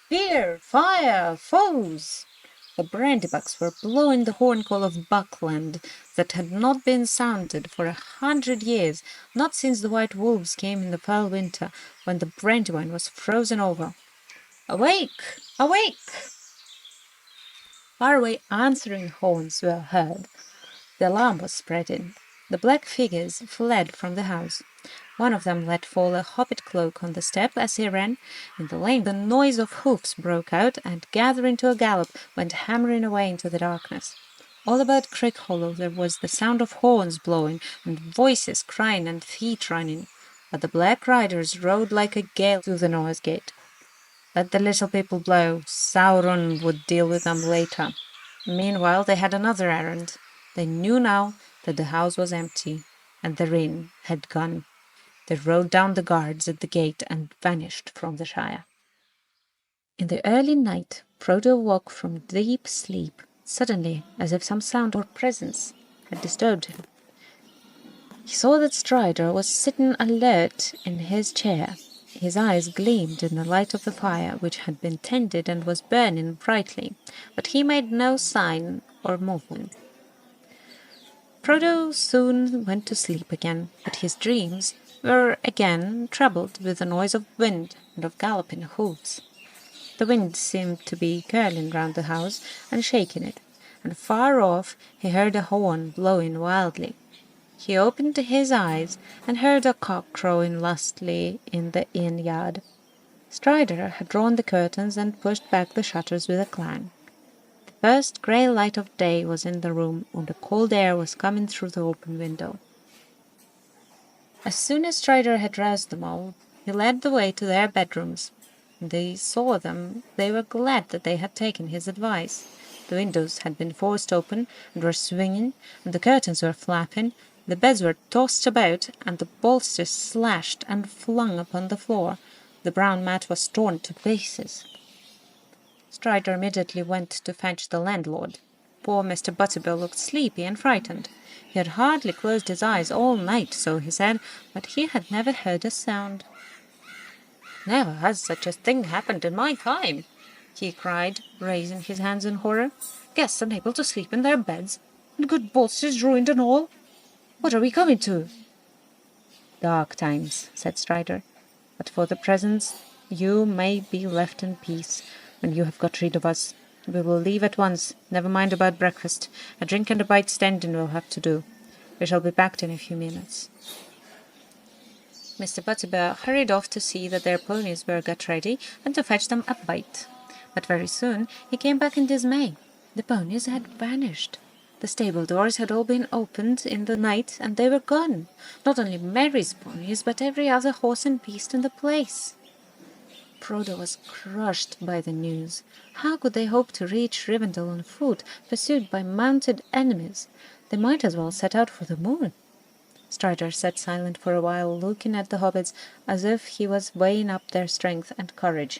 Fear, fire, foes! The brandybucks were blowing the horn call of Buckland that had not been sounded for 100 years, not since the white wolves came in the foul winter when the brandywine was frozen over. Awake! Awake! Far away answering horns were heard. The alarm was spreading. The black figures fled from the house. One of them let fall a hobbit cloak on the step as he ran. In the lane the noise of hoofs broke out, and gathering to a gallop went hammering away into the darkness. All about Crickhollow there was the sound of horns blowing, and voices crying and feet running. But the black riders rode like a gale through the Noah's Gate. Let the little people blow. Sauron would deal with them later. Meanwhile they had another errand. They knew now that the house was empty, and the rain had gone. They rode down the guards at the gate and vanished from the Shire. In the early night, Frodo woke from deep sleep, suddenly, as if some sound or presence had disturbed him. He saw that Strider was sitting alert in his chair. His eyes gleamed in the light of the fire, which had been tended and was burning brightly, but he made no sign or movement. Frodo soon went to sleep again, but his dreams were again troubled with the noise of wind and of galloping hoofs. The wind seemed to be curling round the house and shaking it, and far off he heard a horn blowing wildly. He opened his eyes and heard a cock crowing lustily in the inn yard. Strider had drawn the curtains and pushed back the shutters with a clang. The first grey light of day was in the room, and the cold air was coming through the open window. As soon as Strider had roused them all, he led the way to their bedrooms. When they saw them, they were glad that they had taken his advice. The windows had been forced open and were swinging, and the curtains were flapping. The beds were tossed about, and the bolsters slashed and flung upon the floor. The brown mat was torn to pieces. Strider immediately went to fetch the landlord. Poor Mr. Butterbill looked sleepy and frightened. He had hardly closed his eyes all night, so he said, but he had never heard a sound. "Never has such a thing happened in my time," he cried, raising his hands in horror. "Guests unable to sleep in their beds, and good bolsters ruined and all. What are we coming to?" "Dark times," said Strider. "But for the present you may be left in peace. When you have got rid of us, we will leave at once. Never mind about breakfast. A drink and a bite standing will have to do. We shall be back in a few minutes." Mr. Butterbear hurried off to see that their ponies were got ready and to fetch them a bite. But very soon he came back in dismay. The ponies had vanished. The stable doors had all been opened in the night, and they were gone. Not only Mary's ponies, but every other horse and beast in the place. Frodo was crushed by the news. How could they hope to reach Rivendell on foot, pursued by mounted enemies? They might as well set out for the moon. Strider sat silent for a while, looking at the hobbits as if he was weighing up their strength and courage.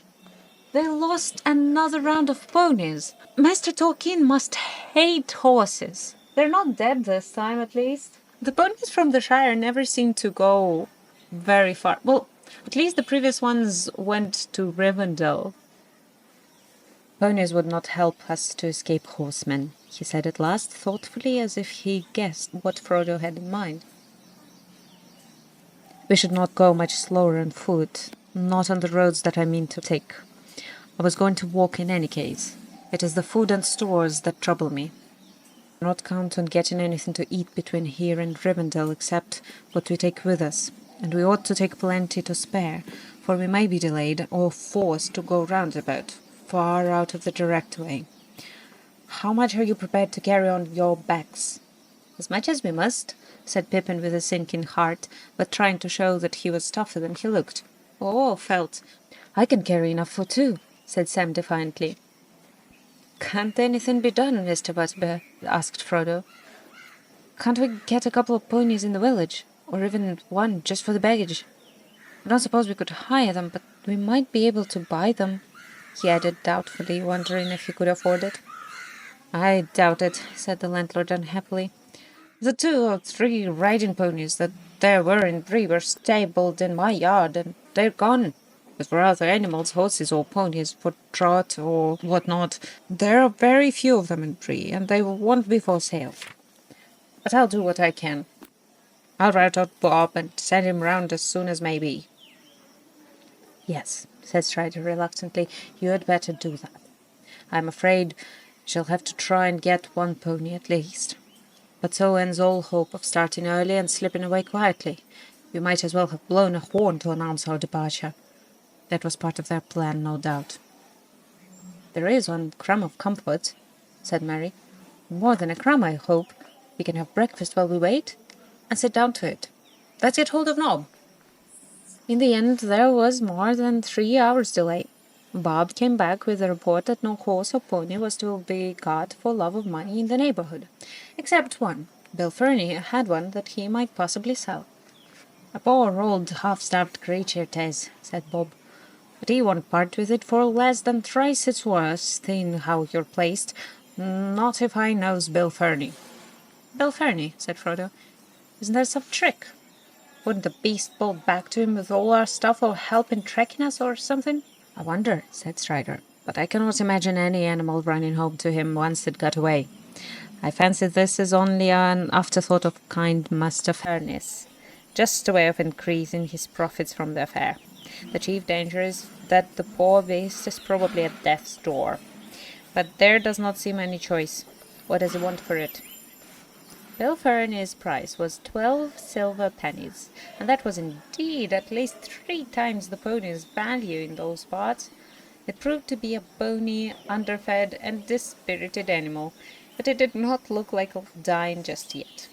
They lost another round of ponies. Master Tolkien must hate horses. They're not dead this time, at least. The ponies from the Shire never seemed to go very far. Well, at least the previous ones went to Rivendell. "Ponies would not help us to escape horsemen," he said at last, thoughtfully, as if he guessed what Frodo had in mind. "We should not go much slower on foot, not on the roads that I mean to take. I was going to walk in any case. It is the food and stores that trouble me. I do not count on getting anything to eat between here and Rivendell except what we take with us, and we ought to take plenty to spare, for we may be delayed or forced to go roundabout, far out of the direct way. How much are you prepared to carry on your backs?" "As much as we must," said Pippin with a sinking heart, but trying to show that he was tougher than he looked, or felt. "I can carry enough for two," said Sam defiantly. "Can't anything be done, Mr. Butterbear?" asked Frodo. "Can't we get a couple of ponies in the village, or even one just for the baggage? I don't suppose we could hire them, but We might be able to buy them, he added doubtfully, wondering if he could afford it. I doubt it, said the landlord unhappily. The 2 or 3 riding ponies that there were in Bree were stabled in my yard, and they're gone. As for other animals, horses or ponies for trot or whatnot, there are very few of them in Bree, and they won't be for sale. But I'll do what I can. I'll rout out Bob and send him round as soon as may be. Yes, said Strider reluctantly, you had better do that. I'm afraid we shall have to try and get one pony at least. But so ends all hope of starting early and slipping away quietly. We might as well have blown a horn to announce our departure. That was part of their plan, no doubt. There is one crumb of comfort, said Mary. More than a crumb, I hope. We can have breakfast while we wait, and sit down to it. Let's get hold of Nob. In the end, there was more than 3 hours' delay. Bob came back with a report that no horse or pony was to be got for love of money in the neighborhood, except one. Bill Fernie had one that he might possibly sell. A poor old half-starved creature it is, said Bob, but he won't part with it for less than thrice its worth, seeing how you're placed. Not if I knows Bill Fernie. Bill Fernie, said Frodo. Isn't there some trick? Wouldn't the beast bolt back to him with all our stuff or help in tracking us or something? I wonder, said Strider, but I cannot imagine any animal running home to him once it got away. I fancy this is only an afterthought of kind Master Furnace, just a way of increasing his profits from the affair. The chief danger is that the poor beast is probably at death's door. But there does not seem any choice. What does he want for it? Bill Fernie's price was 12 silver pennies, and that was indeed at least 3 times the pony's value in those parts. It proved to be a bony, underfed, and dispirited animal, but it did not look like dying just yet.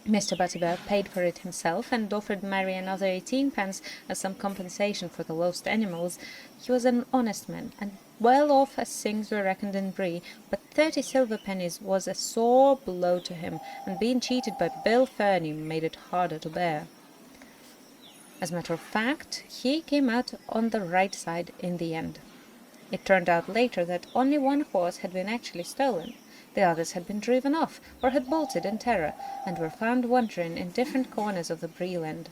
Mr. Butterbear paid for it himself and offered Mary another 18 pence as some compensation for the lost animals. He was an honest man, and well off as things were reckoned in Bree, but 30 silver pennies was a sore blow to him, and being cheated by Bill Fernie made it harder to bear. As a matter of fact, he came out on the right side in the end. It turned out later that only one horse had been actually stolen. The others had been driven off, or had bolted in terror, and were found wandering in different corners of the Breeland.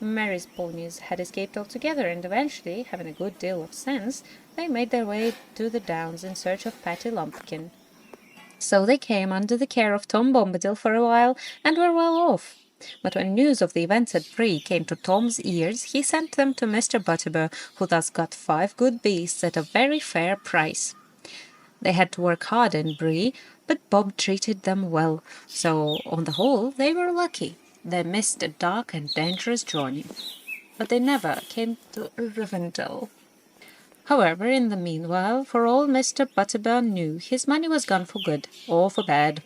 Mary's ponies had escaped altogether, and eventually, having a good deal of sense, they made their way to the downs in search of Patty Lumpkin. So they came under the care of Tom Bombadil for a while, and were well off. But when news of the events at Bree came to Tom's ears, he sent them to Mr. Butterbear, who thus got 5 good beasts at a very fair price. They had to work hard in Bree, but Bob treated them well, so on the whole they were lucky. They missed a dark and dangerous journey, but they never came to Rivendell. However, in the meanwhile, for all Mr. Butterbear knew, his money was gone for good, or for bad.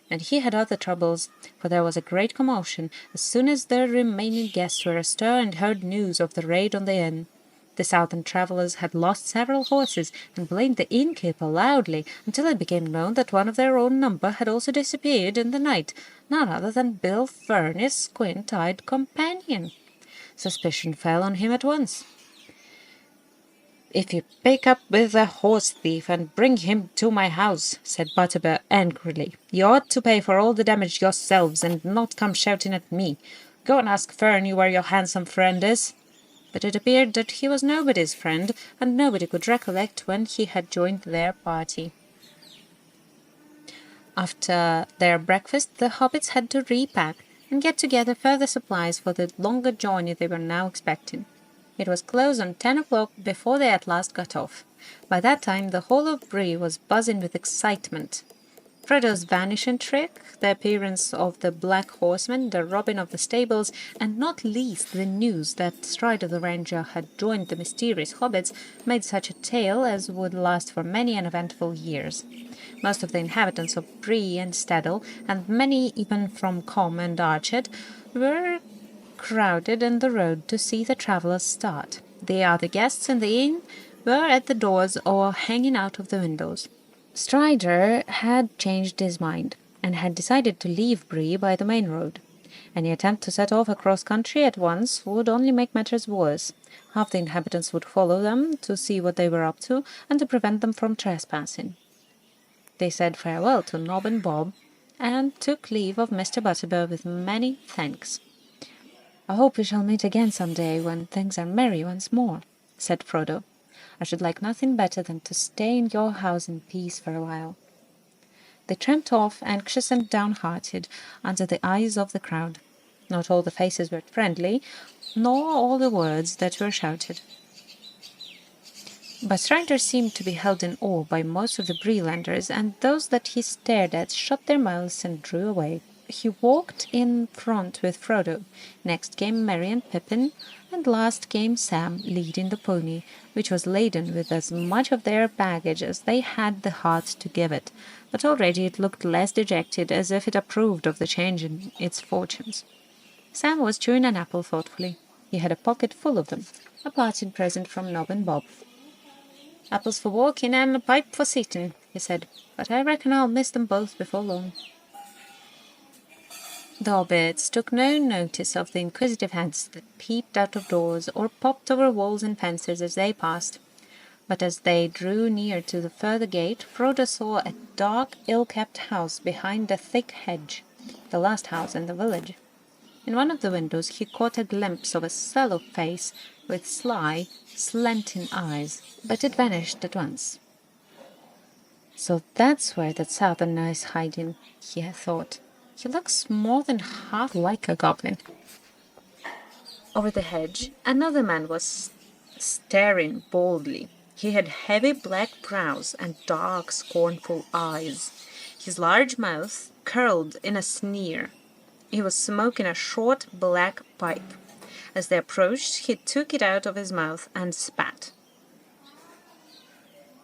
And he had other troubles, for there was a great commotion as soon as the remaining guests were astir and heard news of the raid on the inn. The southern travellers had lost several horses, and blamed the innkeeper loudly, until it became known that one of their own number had also disappeared in the night, none other than Bill Fernie's squint-eyed companion. Suspicion fell on him at once. "If you pick up with a horse thief and bring him to my house," said Butterbear angrily, "you ought to pay for all the damage yourselves, and not come shouting at me. Go and ask Fernie where your handsome friend is." But it appeared that he was nobody's friend, and nobody could recollect when he had joined their party. After their breakfast, the hobbits had to repack and get together further supplies for the longer journey they were now expecting. It was close on 10 o'clock before they at last got off. By that time the whole of Bree was buzzing with excitement. Frodo's vanishing trick, the appearance of the Black Horseman, the robbing of the stables, and not least the news that Strider the Ranger had joined the mysterious hobbits, made such a tale as would last for many uneventful years. Most of the inhabitants of Bree and Staddle, and many even from Com and Archet, were crowded in the road to see the travellers start. The other guests in the inn were at the doors or hanging out of the windows. Strider had changed his mind, and had decided to leave Bree by the main road. Any attempt to set off across country at once would only make matters worse. Half the inhabitants would follow them to see what they were up to and to prevent them from trespassing. They said farewell to Nob and Bob and took leave of Mr. Butterbur with many thanks. "I hope we shall meet again some day when things are merry once more," said Frodo. "I should like nothing better than to stay in your house in peace for a while." They tramped off, anxious and downhearted, under the eyes of the crowd. Not all the faces were friendly, nor all the words that were shouted. But Strider seemed to be held in awe by most of the Breelanders, and those that he stared at shut their mouths and drew away. He walked in front with Frodo. Next came Merry and Pippin, and last came Sam, leading the pony, which was laden with as much of their baggage as they had the heart to give it, but already it looked less dejected, as if it approved of the change in its fortunes. Sam was chewing an apple thoughtfully. He had a pocket full of them, a parting present from Nob and Bob. "Apples for walking and a pipe for sitting," he said, "but I reckon I'll miss them both before long." The hobbits took no notice of the inquisitive heads that peeped out of doors or popped over walls and fences as they passed. But as they drew near to the further gate, Frodo saw a dark, ill-kept house behind a thick hedge, the last house in the village. In one of the windows he caught a glimpse of a sallow face with sly, slanting eyes, but it vanished at once. "So that's where that southerner is hiding," he had thought. "He looks more than half like a goblin." Over the hedge, another man was staring boldly. He had heavy black brows and dark, scornful eyes. His large mouth curled in a sneer. He was smoking a short black pipe. As they approached, he took it out of his mouth and spat.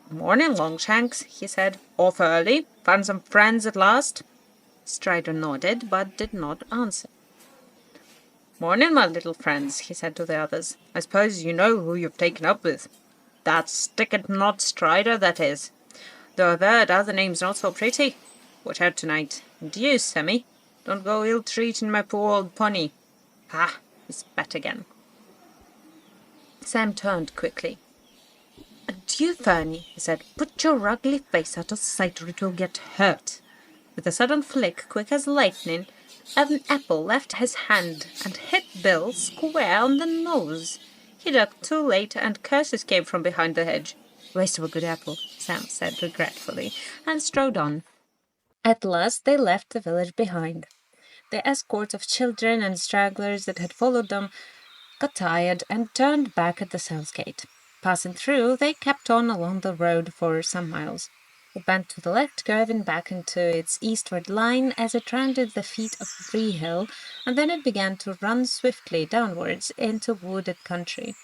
"Morning, Longshanks," he said. "Off early? Found some friends at last?" Strider nodded, but did not answer. "Morning, my little friends," he said to the others. "I suppose you know who you've taken up with. That stick-at-knot Strider, that is. Though I've heard other names not so pretty. Watch out tonight. And you, Sammy, don't go ill-treating my poor old pony." "Ah!" he spat again. Sam turned quickly. "Adieu, Fernie," he said. "Put your ugly face out of sight or it will get hurt." With a sudden flick, quick as lightning, an apple left his hand and hit Bill square on the nose. He ducked too late, and curses came from behind the hedge. "Waste of a good apple," Sam said regretfully, and strode on. At last they left the village behind. The escort of children and stragglers that had followed them got tired and turned back at the south gate. Passing through, they kept on along the road for some miles. It bent to the left, curving back into its eastward line as it rounded the feet of Bree Hill, and then it began to run swiftly downwards into wooded country.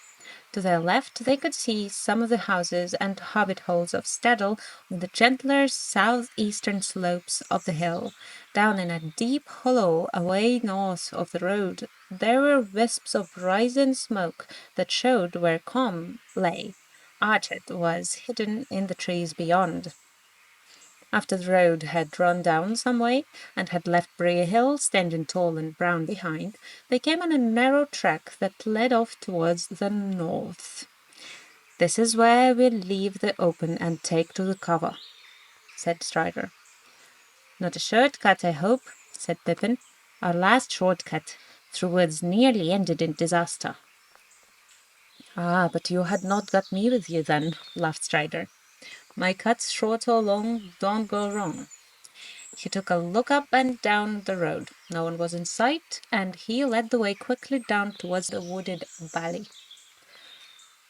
To their left they could see some of the houses and hobbit holes of Staddle on the gentler southeastern slopes of the hill. Down in a deep hollow away north of the road there were wisps of rising smoke that showed where Combe lay. Archet was hidden in the trees beyond. After the road had run down some way and had left Bree Hill standing tall and brown behind, they came on a narrow track that led off towards the north. "This is where we'll leave the open and take to the cover," said Strider. "Not a short-cut, I hope," said Pippin. "Our last short-cut through woods nearly ended in disaster." "Ah, but you had not got me with you then," laughed Strider. "My cuts, short or long, don't go wrong." He took a look up and down the road. No one was in sight, and he led the way quickly down towards the wooded valley.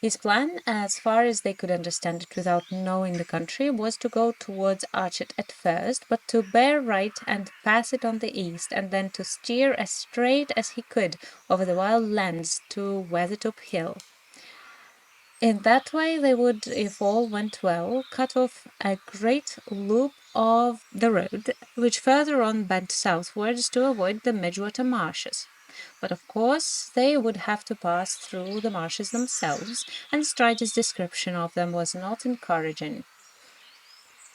His plan, as far as they could understand it without knowing the country, was to go towards Archet at first, but to bear right and pass it on the east, and then to steer as straight as he could over the wild lands to Weathertop Hill. In that way they would, if all went well, cut off a great loop of the road, which further on bent southwards to avoid the Midgewater marshes. But of course they would have to pass through the marshes themselves, and Strider's description of them was not encouraging.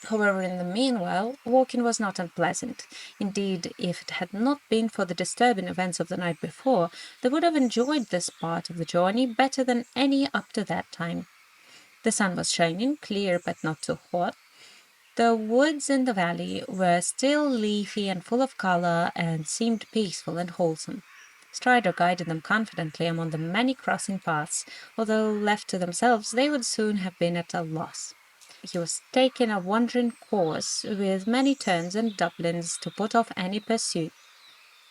However, in the meanwhile, walking was not unpleasant. Indeed, if it had not been for the disturbing events of the night before, they would have enjoyed this part of the journey better than any up to that time. The sun was shining, clear but not too hot. The woods in the valley were still leafy and full of color and seemed peaceful and wholesome. Strider guided them confidently among the many crossing paths, although left to themselves they would soon have been at a loss. He was taking a wandering course, with many turns and doublings to put off any pursuit.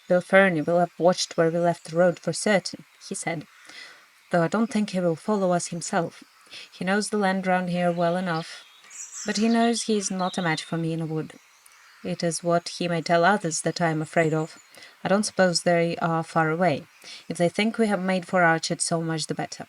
Bill Ferny will have watched where we left the road for certain, he said, though I don't think he will follow us himself. He knows the land round here well enough, but he knows he is not a match for me in a wood. It is what he may tell others that I am afraid of. I don't suppose they are far away. If they think we have made for Archett, so much the better.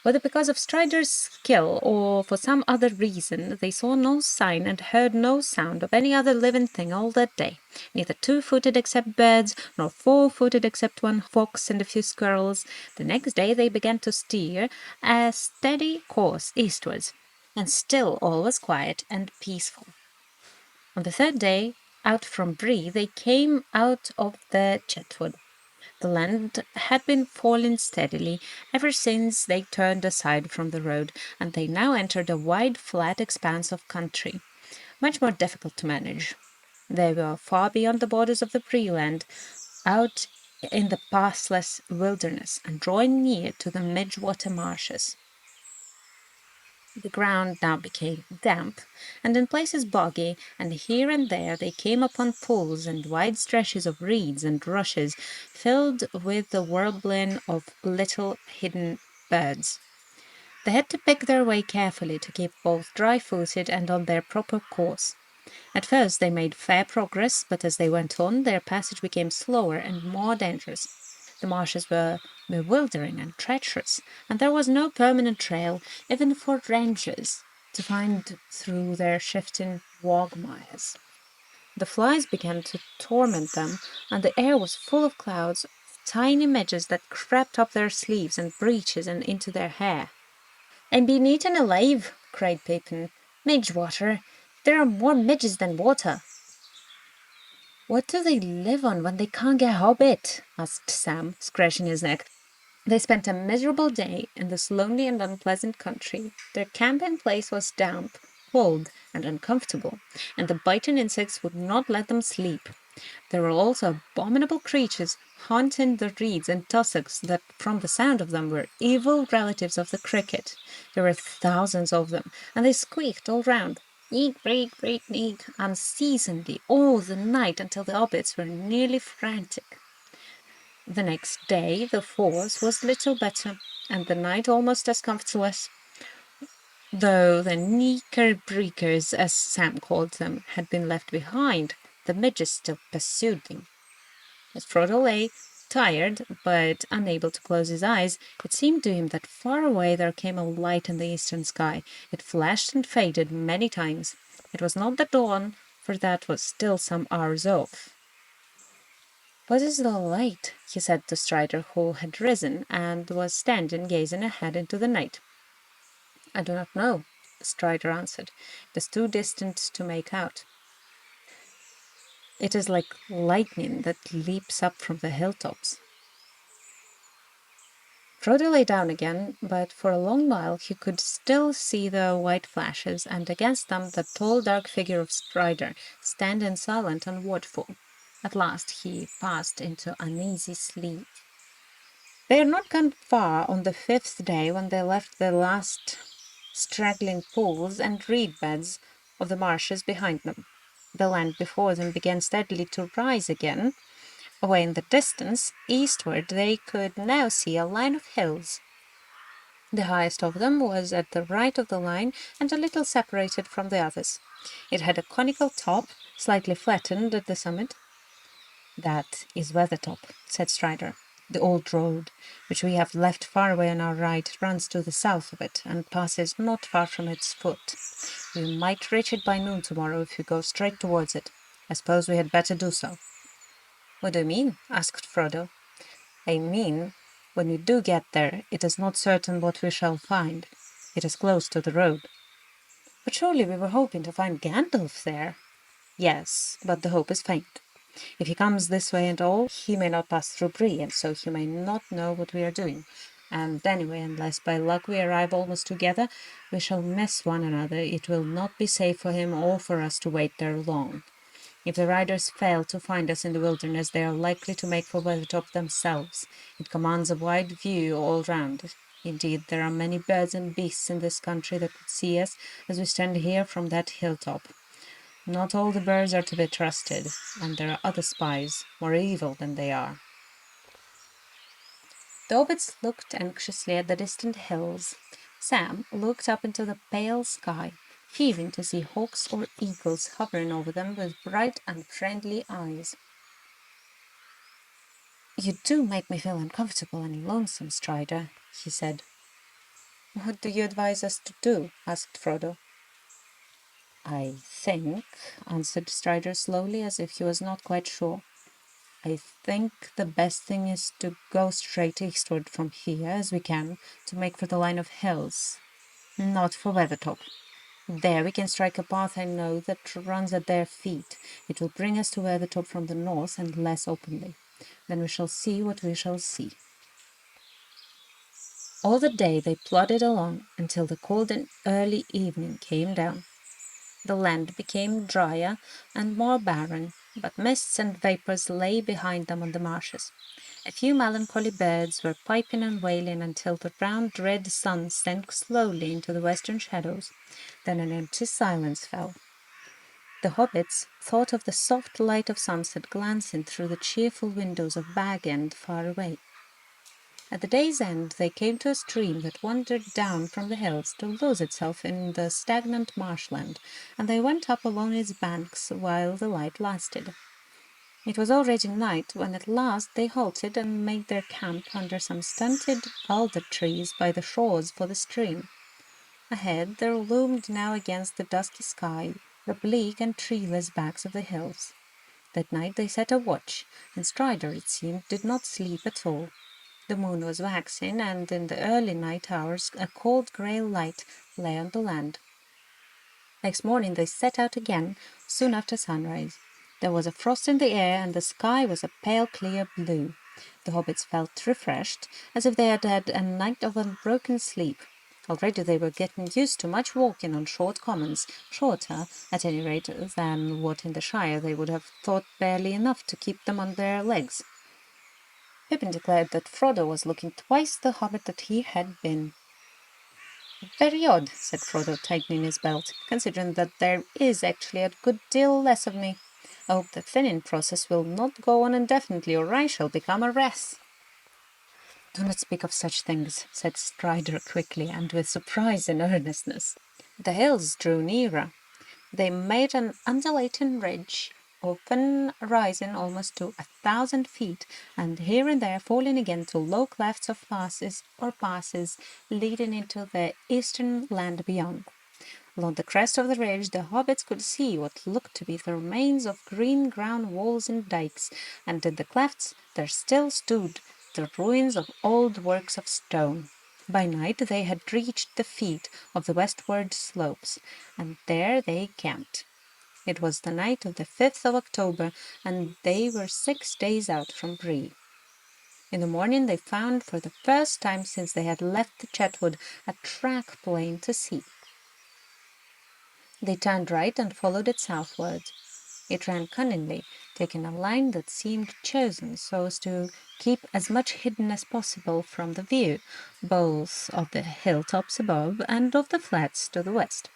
Whether because of Strider's skill or for some other reason, they saw no sign and heard no sound of any other living thing all that day, neither two-footed except birds, nor four-footed except one fox and a few squirrels. The next day they began to steer a steady course eastwards, and still all was quiet and peaceful. On the third day, out from Bree, they came out of the Chetwood. The land had been falling steadily ever since they turned aside from the road, and they now entered a wide, flat expanse of country, much more difficult to manage. They were far beyond the borders of the Bree-land, out in the pathless wilderness, and drawing near to the Midgewater marshes. The ground now became damp, and in places boggy, and here and there they came upon pools and wide stretches of reeds and rushes, filled with the warbling of little hidden birds. They had to pick their way carefully to keep both dry-footed and on their proper course. At first they made fair progress, but as they went on, their passage became slower and more dangerous. The marshes were bewildering and treacherous, and there was no permanent trail, even for rangers, to find through their shifting quagmires. The flies began to torment them, and the air was full of clouds, tiny midges that crept up their sleeves and breeches and into their hair. "I'm being eaten alive!" cried Pippin. "Midgewater! There are more midges than water." "What do they live on when they can't get hobbit?" asked Sam, scratching his neck. They spent a miserable day in this lonely and unpleasant country. Their camping place was damp, cold, and uncomfortable, and the biting insects would not let them sleep. There were also abominable creatures haunting the reeds and tussocks that, from the sound of them, were evil relatives of the cricket. There were thousands of them, and they squeaked all round, "Eek, breek, breek, neek," unceasingly all the night until the hobbits were nearly frantic. The next day the force was little better, and the night almost as comfortless, though the knickerbrickers, as Sam called them, had been left behind. The midges still pursued them. As Frodo lay, tired but unable to close his eyes, it seemed to him that far away there came a light in the eastern sky. It flashed and faded many times. It was not the dawn, for that was still some hours off. "What is the light?" he said to Strider, who had risen and was standing gazing ahead into the night. "I do not know," Strider answered. "It is too distant to make out. It is like lightning that leaps up from the hilltops." Frodo lay down again, but for a long while he could still see the white flashes, and against them the tall dark figure of Strider, standing silent and watchful. At last he passed into uneasy sleep. They had not gone far on the fifth day when they left the last straggling pools and reed beds of the marshes behind them. The land before them began steadily to rise again. Away in the distance, eastward, they could now see a line of hills. The highest of them was at the right of the line and a little separated from the others. It had a conical top, slightly flattened at the summit. "That is Weathertop," said Strider. "The old road, which we have left far away on our right, runs to the south of it and passes not far from its foot. We might reach it by noon tomorrow if we go straight towards it. I suppose we had better do so." "What do you mean?" asked Frodo. "I mean, when we do get there, it is not certain what we shall find. It is close to the road." But surely we were hoping to find Gandalf there. Yes, but the hope is faint. If he comes this way and all, he may not pass through Bree, and so he may not know what we are doing. And anyway, unless by luck we arrive almost together, we shall miss one another. It will not be safe for him or for us to wait there long. If the riders fail to find us in the wilderness, they are likely to make for Weathertop themselves. It commands a wide view all round. Indeed, there are many birds and beasts in this country that would see us as we stand here from that hilltop. Not all the birds are to be trusted, and there are other spies, more evil than they are. The hobbits looked anxiously at the distant hills. Sam looked up into the pale sky, fearing to see hawks or eagles hovering over them with bright and friendly eyes. "You do make me feel uncomfortable and lonesome, Strider," he said. "What do you advise us to do?" asked Frodo. "I think," answered Strider slowly, as if he was not quite sure, "I think the best thing is to go straight eastward from here as we can to make for the line of hills, not for Weathertop. There we can strike a path I know that runs at their feet. It will bring us to Weathertop from the north and less openly. Then we shall see what we shall see." All the day they plodded along until the cold and early evening came down. The land became drier and more barren, but mists and vapors lay behind them on the marshes. A few melancholy birds were piping and wailing until the round red sun sank slowly into the western shadows. Then an empty silence fell. The hobbits thought of the soft light of sunset glancing through the cheerful windows of Bag End far away. At the day's end they came to a stream that wandered down from the hills to lose itself in the stagnant marshland, and they went up along its banks while the light lasted. It was already night when at last they halted and made their camp under some stunted alder trees by the shores for the stream. Ahead there loomed now against the dusky sky the bleak and treeless backs of the hills. That night they set a watch, and Strider, it seemed, did not sleep at all. The moon was waxing, and in the early night hours a cold grey light lay on the land. Next morning they set out again, soon after sunrise. There was a frost in the air, and the sky was a pale clear blue. The hobbits felt refreshed, as if they had had a night of unbroken sleep. Already they were getting used to much walking on short commons, shorter, at any rate, than what in the Shire they would have thought barely enough to keep them on their legs. Pippin declared that Frodo was looking twice the hobbit that he had been. "Very odd," said Frodo, tightening his belt, "considering that there is actually a good deal less of me. I hope the thinning process will not go on indefinitely, or I shall become a wraith." "Do not speak of such things," said Strider quickly, and with surprise and earnestness. The hills drew nearer. They made an undulating ridge, often rising almost to 1,000 feet, and here and there falling again to low clefts of passes leading into the eastern land beyond. Along the crest of the ridge the hobbits could see what looked to be the remains of green-ground walls and dikes, and in the clefts there still stood the ruins of old works of stone. By night they had reached the feet of the westward slopes, and there they camped. It was the night of the 5th of October, and they were 6 days out from Bree. In the morning they found, for the first time since they had left the Chetwood, a track plain to see. They turned right and followed it southward. It ran cunningly, taking a line that seemed chosen so as to keep as much hidden as possible from the view, both of the hilltops above and of the flats to the west.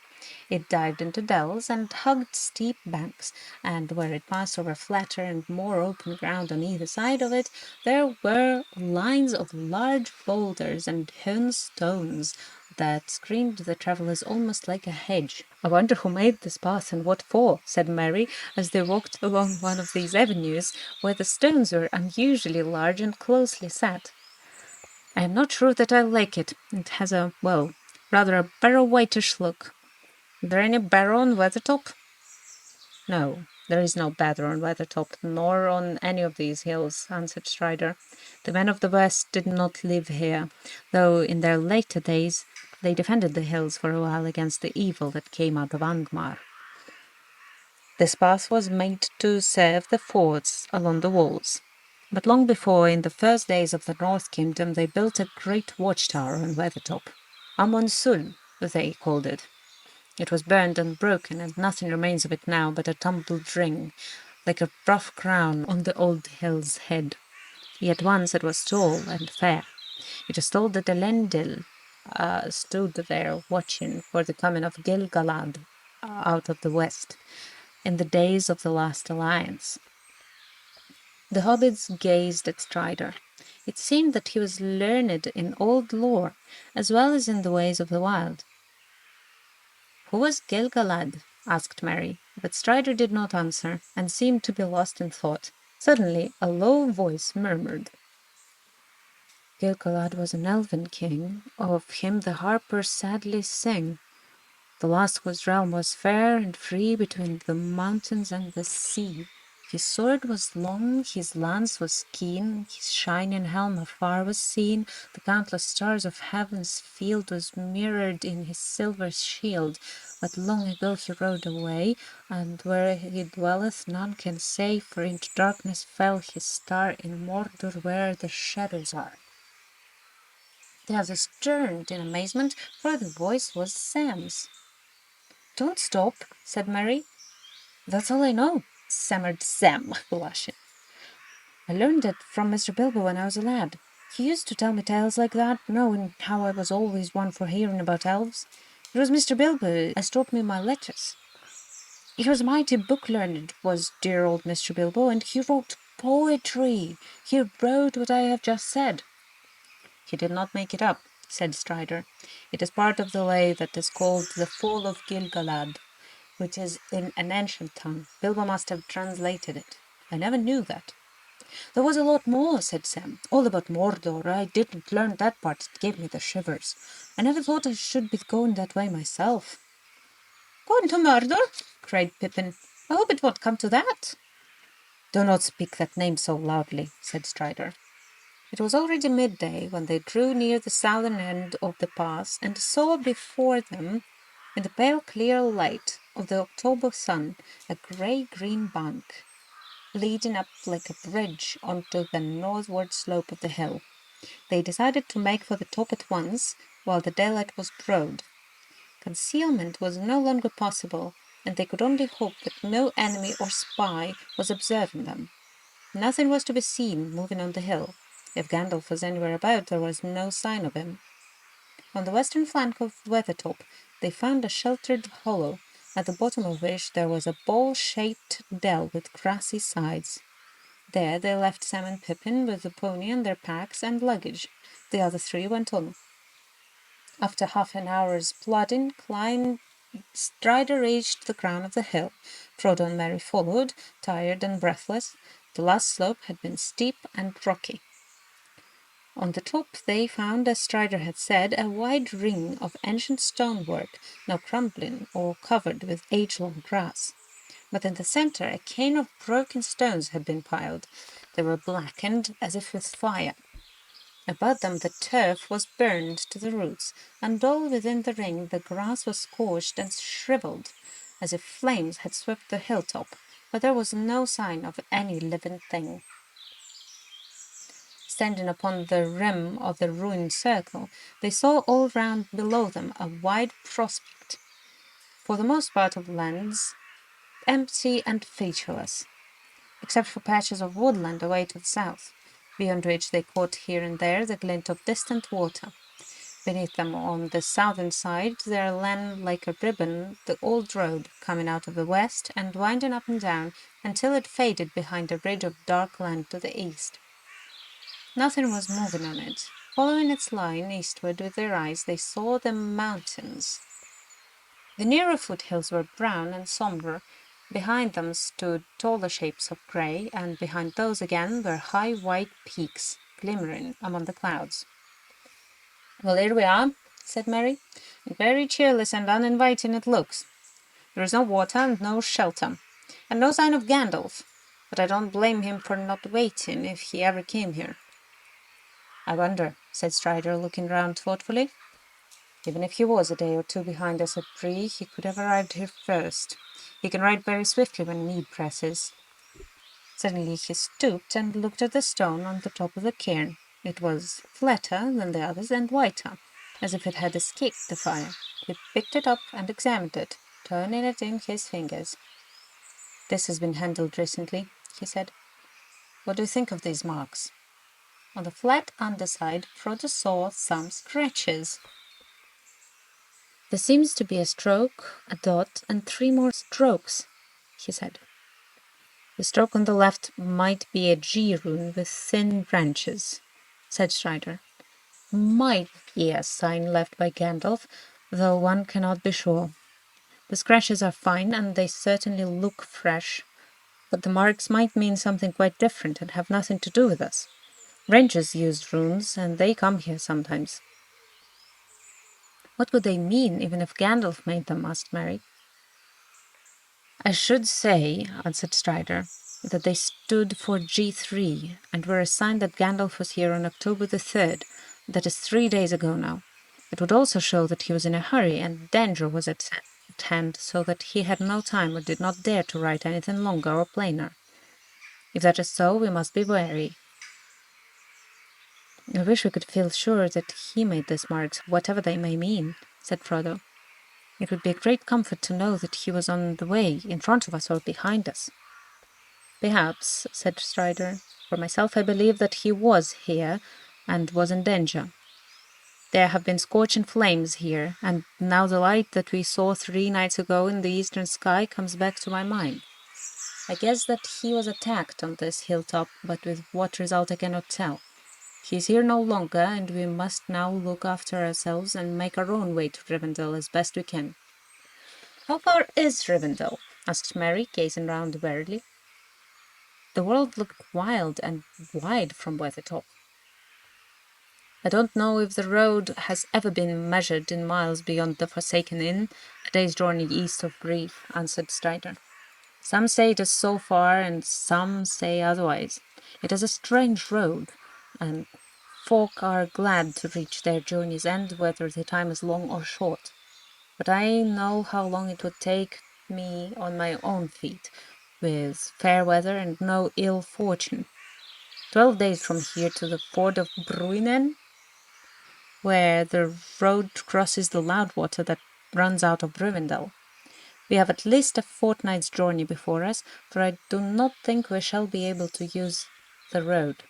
It dived into dells and hugged steep banks, and where it passed over flatter and more open ground on either side of it, there were lines of large boulders and hewn stones that screened the travellers almost like a hedge. "I wonder who made this path and what for," said Mary, as they walked along one of these avenues, where the stones were unusually large and closely set. "I am not sure that I like it. It has rather a barrow whitish look." "There any barrow on Weathertop?" "No, there is no barrow on Weathertop, nor on any of these hills," answered Strider. "The men of the West did not live here, though in their later days They defended the hills for a while against the evil that came out of Angmar. This path was made to serve the forts along the walls. But long before, in the first days of the North Kingdom, they built a great watchtower on Weathertop. Amonsul, they called it. It was burned and broken, and nothing remains of it now but a tumbled ring, like a rough crown on the old hill's head. Yet once it was tall and fair. It is told that Elendil stood there watching for the coming of Gil-galad out of the west in the days of the last alliance. The hobbits gazed at Strider. It seemed that he was learned in old lore, as well as in the ways of the wild. "Who was Gil-galad?" asked Mary, but Strider did not answer, and seemed to be lost in thought. Suddenly a low voice murmured, "Gil-galad was an elven king, of him the harpers sadly sing. The last whose realm was fair and free between the mountains and the sea. His sword was long, his lance was keen, his shining helm afar was seen, the countless stars of heaven's field was mirrored in his silver shield. But long ago he rode away, and where he dwelleth none can say, for into darkness fell his star in Mordor where the shadows are." The others turned in amazement, for the voice was Sam's. "Don't stop," said Mary. "That's all I know," stammered Sam, blushing. "I learned it from Mr. Bilbo when I was a lad. He used to tell me tales like that, knowing how I was always one for hearing about elves. It was Mr. Bilbo as taught me my letters. He was mighty book-learned, was dear old Mr. Bilbo, and he wrote poetry. He wrote what I have just said." "He did not make it up," said Strider. "It is part of the lay that is called the Fall of Gil-galad, which is in an ancient tongue. Bilbo must have translated it. I never knew that." "There was a lot more," said Sam. "All about Mordor. I didn't learn that part. It gave me the shivers. I never thought I should be going that way myself." "Going to Mordor?" cried Pippin. "I hope it won't come to that." "Do not speak that name so loudly," said Strider. It was already midday when they drew near the southern end of the pass and saw before them, in the pale clear light of the October sun, a grey-green bank leading up like a bridge onto the northward slope of the hill. They decided to make for the top at once, while the daylight was broad. Concealment was no longer possible, and they could only hope that no enemy or spy was observing them. Nothing was to be seen moving on the hill. If Gandalf was anywhere about, there was no sign of him. On the western flank of Weathertop, they found a sheltered hollow, at the bottom of which there was a bowl-shaped dell with grassy sides. There they left Sam and Pippin with the pony and their packs and luggage. The other three went on. After half an hour's plodding climb, Strider reached the crown of the hill. Frodo and Merry followed, tired and breathless. The last slope had been steep and rocky. On the top they found, as Strider had said, a wide ring of ancient stonework, now crumbling or covered with age-long grass. But in the centre a cairn of broken stones had been piled. They were blackened as if with fire. About them the turf was burned to the roots, and all within the ring the grass was scorched and shriveled, as if flames had swept the hilltop, but there was no sign of any living thing. Standing upon the rim of the ruined circle, they saw all round below them a wide prospect, for the most part of lands empty and featureless, except for patches of woodland away to the south, beyond which they caught here and there the glint of distant water. Beneath them on the southern side there lay like a ribbon the old road coming out of the west and winding up and down until it faded behind a ridge of dark land to the east. Nothing was moving on it. Following its line eastward with their eyes, they saw the mountains. The nearer foothills were brown and sombre. Behind them stood taller shapes of grey, and behind those again were high white peaks glimmering among the clouds. "Well, here we are," said Mary. "Very cheerless and uninviting it looks. There is no water and no shelter, and no sign of Gandalf, but I don't blame him for not waiting if he ever came here." "I wonder," said Strider, looking round thoughtfully. Even if he was a day or two behind us at Bree, he could have arrived here first. He can ride very swiftly when need presses. Suddenly he stooped and looked at the stone on the top of the cairn. It was flatter than the others and whiter, as if it had escaped the fire. He picked it up and examined it, turning it in his fingers. "This has been handled recently," he said. "What do you think of these marks?" On the flat underside, Frodo saw some scratches. "There seems to be a stroke, a dot, and 3 more strokes," he said. "The stroke on the left might be a G rune with thin branches," said Strider. "Might be a sign left by Gandalf, though one cannot be sure. The scratches are fine, and they certainly look fresh, but the marks might mean something quite different and have nothing to do with us. Rangers use runes, and they come here sometimes." "What would they mean, even if Gandalf made them?" asked Mary. "I should say," answered Strider, "that they stood for G3 and were a sign that Gandalf was here on October the 3rd. That is 3 days ago now. It would also show that he was in a hurry and danger was at hand, so that he had no time or did not dare to write anything longer or plainer. If that is so, we must be wary." "I wish we could feel sure that he made these marks, whatever they may mean," said Frodo. "It would be a great comfort to know that he was on the way, in front of us or behind us." "Perhaps," said Strider. "For myself, I believe that he was here and was in danger. There have been scorching flames here, and now the light that we saw 3 nights ago in the eastern sky comes back to my mind. I guess that he was attacked on this hilltop, but with what result I cannot tell. He is here no longer, and we must now look after ourselves and make our own way to Rivendell as best we can." "How far is Rivendell?" asked Mary, gazing round warily. The world looked wild and wide from Weathertop. "I don't know if the road has ever been measured in miles beyond the Forsaken Inn, a day's journey east of Bree," answered Strider. "Some say it is so far, and some say otherwise. It is a strange road, and folk are glad to reach their journey's end, whether the time is long or short. But I know how long it would take me on my own feet, with fair weather and no ill fortune. 12 days from here to the ford of Bruinen, where the road crosses the Loudwater that runs out of Rivendell. We have at least a fortnight's journey before us, for I do not think we shall be able to use the road."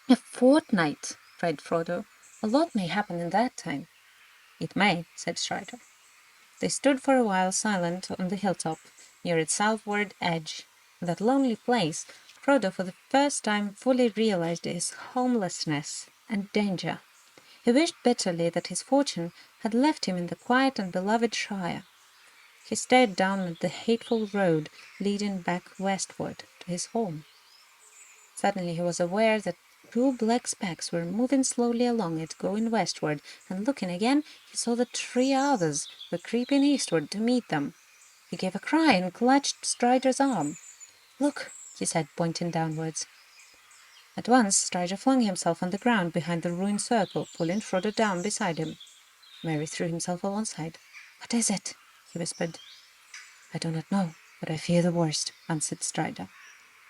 "A fortnight!" cried Frodo. "A lot may happen in that time." "It may," said Strider. They stood for a while silent on the hilltop, near its southward edge. In that lonely place, Frodo for the first time fully realized his homelessness and danger. He wished bitterly that his fortune had left him in the quiet and beloved Shire. He stared down at the hateful road leading back westward to his home. Suddenly he was aware that 2 black specks were moving slowly along it, going westward, and looking again, he saw that 3 others were creeping eastward to meet them. He gave a cry and clutched Strider's arm. "Look," he said, pointing downwards. At once Strider flung himself on the ground behind the ruined circle, pulling Frodo down beside him. Merry threw himself on one side. "What is it?" he whispered. "I do not know, but I fear the worst," answered Strider.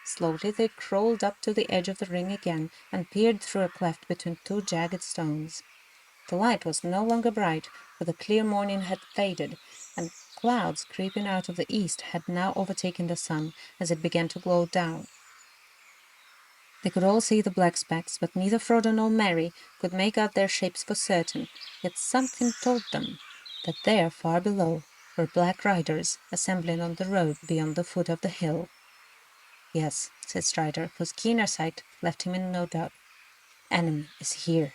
Slowly they crawled up to the edge of the ring again and peered through a cleft between 2 jagged stones. The light was no longer bright, for the clear morning had faded, and clouds creeping out of the east had now overtaken the sun as it began to glow down. They could all see the black specks, but neither Frodo nor Merry could make out their shapes for certain, yet something told them that there, far below, were black riders assembling on the road beyond the foot of the hill. "Yes," said Strider, whose keener sight left him in no doubt. "Enemy is here."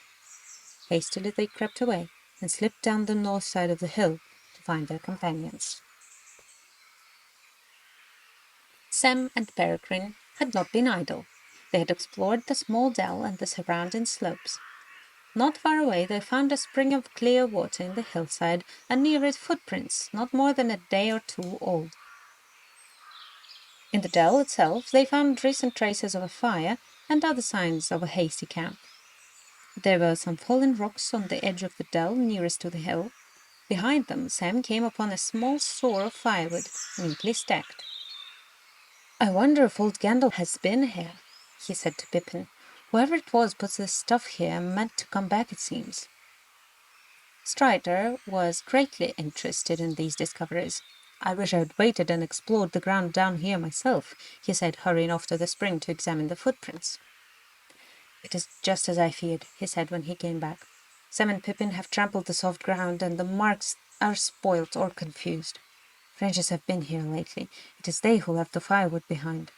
Hastily they crept away and slipped down the north side of the hill to find their companions. Sam and Peregrine had not been idle. They had explored the small dell and the surrounding slopes. Not far away they found a spring of clear water in the hillside, and near it footprints not more than a day or 2 old. In the dell itself they found recent traces of a fire and other signs of a hasty camp. There were some fallen rocks on the edge of the dell nearest to the hill. Behind them, Sam came upon a small store of firewood, neatly stacked. "I wonder if old Gandalf has been here," he said to Pippin. "Whoever it was put this stuff here and meant to come back, it seems." Strider was greatly interested in these discoveries. "I wish I had waited and explored the ground down here myself," he said, hurrying off to the spring to examine the footprints. "It is just as I feared," he said when he came back. "Sam and Pippin have trampled the soft ground, and the marks are spoilt or confused. Rangers have been here lately. It is they who left the firewood behind.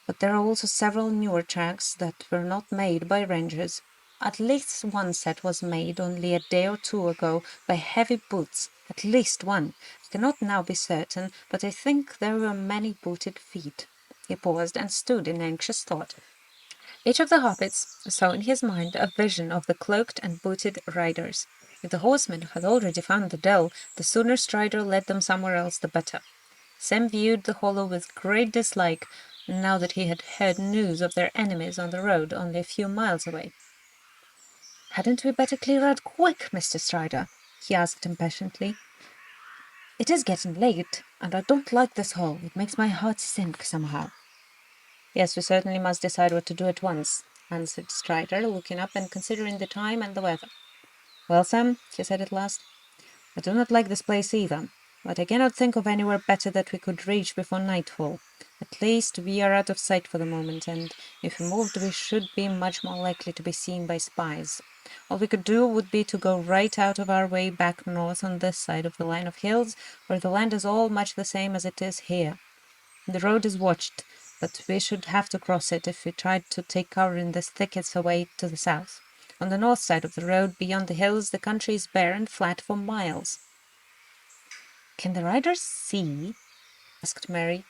But there are also several newer tracks that were not made by rangers. At least one set was made only a day or two ago by heavy boots. At least one. I cannot now be certain, but I think there were many booted feet." He paused and stood in anxious thought. Each of the hobbits saw in his mind a vision of the cloaked and booted riders. If the horsemen had already found the dell, the sooner Strider led them somewhere else the better. Sam viewed the hollow with great dislike, now that he had heard news of their enemies on the road only a few miles away. "Hadn't we better clear out quick, Mr. Strider?" he asked impatiently. "It is getting late, and I don't like this hole. It makes my heart sink somehow." "Yes, we certainly must decide what to do at once," answered Strider, looking up and considering the time and the weather. "Well, Sam," he said at last, "I do not like this place either, but I cannot think of anywhere better that we could reach before nightfall. At least we are out of sight for the moment, and if we moved we should be much more likely to be seen by spies. All we could do would be to go right out of our way back north on this side of the line of hills, where the land is all much the same as it is here. The road is watched, but we should have to cross it if we tried to take cover in this thickets away to the south. On the north side of the road, beyond the hills, the country is bare and flat for miles." "Can the riders see?" asked Mary.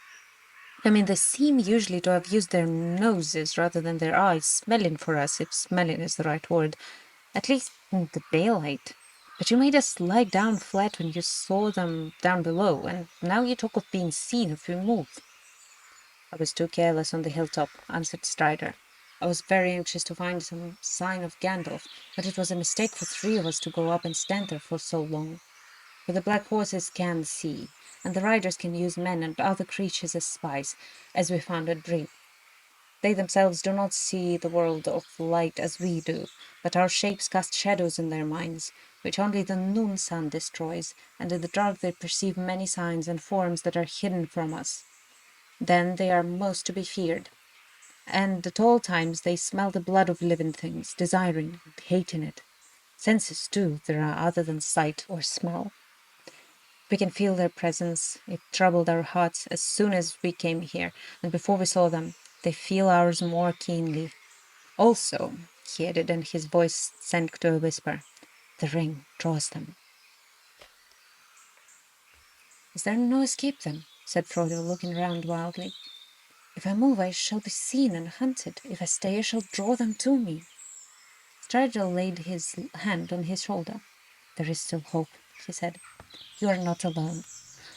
"I mean, they seem usually to have used their noses rather than their eyes, smelling for us, if smelling is the right word, at least in the daylight. But you made us lie down flat when you saw them down below, and now you talk of being seen if we move." "I was too careless on the hilltop," answered Strider. "I was very anxious to find some sign of Gandalf, but it was a mistake for three of us to go up and stand there for so long. For the black horses can see, and the riders can use men and other creatures as spies, as we found at Bree. They themselves do not see the world of light as we do, but our shapes cast shadows in their minds, which only the noon sun destroys, and in the dark they perceive many signs and forms that are hidden from us. Then they are most to be feared. And at all times they smell the blood of living things, desiring and hating it. Senses, too, there are other than sight or smell. We can feel their presence. It troubled our hearts as soon as we came here, and before we saw them, they feel ours more keenly. Also," he added, and his voice sank to a whisper, "the ring draws them." "Is there no escape then?" said Frodo, looking round wildly. "If I move, I shall be seen and hunted. If I stay, I shall draw them to me." Strider laid his hand on his shoulder. "There is still hope," he said. "You are not alone.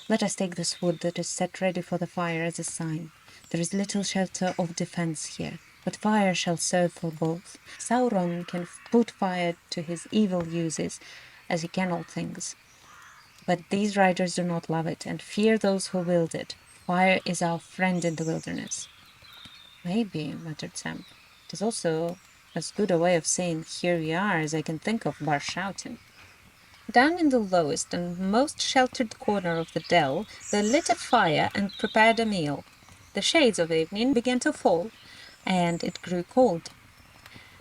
Let us take this wood that is set ready for the fire as a sign. There is little shelter of defense here, but fire shall serve for both. Sauron can put fire to his evil uses, as he can all things. But these riders do not love it, and fear those who wield it. Fire is our friend in the wilderness." "Maybe," muttered Sam. "It is also as good a way of saying 'here we are' as I can think of, bar shouting." Down in the lowest and most sheltered corner of the dell, they lit a fire and prepared a meal. The shades of evening began to fall, and it grew cold.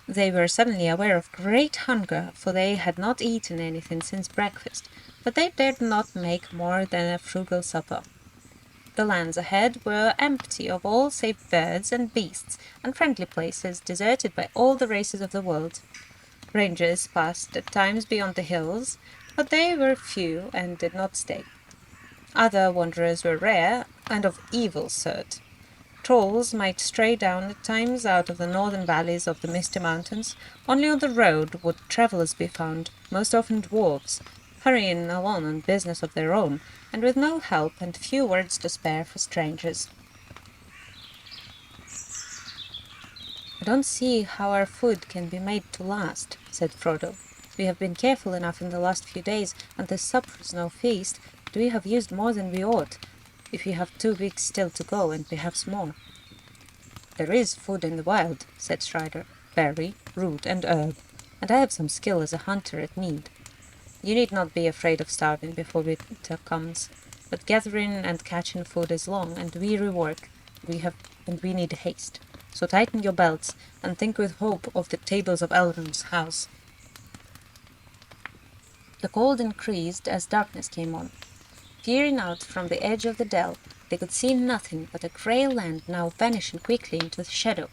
They were suddenly aware of great hunger, for they had not eaten anything since breakfast, but they dared not make more than a frugal supper. The lands ahead were empty of all save birds and beasts, and friendly places deserted by all the races of the world. Rangers passed at times beyond the hills, but they were few and did not stay. Other wanderers were rare and of evil sort. Trolls might stray down at times out of the northern valleys of the Misty Mountains. Only on the road would travellers be found, most often dwarfs, hurrying along on business of their own, and with no help and few words to spare for strangers. "I don't see how our food can be made to last," said Frodo. "We have been careful enough in the last few days, and this supper is no feast, but we have used more than we ought, if we have 2 weeks still to go, and perhaps more." "There is food in the wild," said Strider, "berry, root, and herb, and I have some skill as a hunter at need. You need not be afraid of starving before winter comes, but gathering and catching food is long and weary work, and we need haste. So tighten your belts, and think with hope of the tables of Elrond's house." The cold increased as darkness came on. Peering out from the edge of the dell, they could see nothing but a grey land now vanishing quickly into the shadow.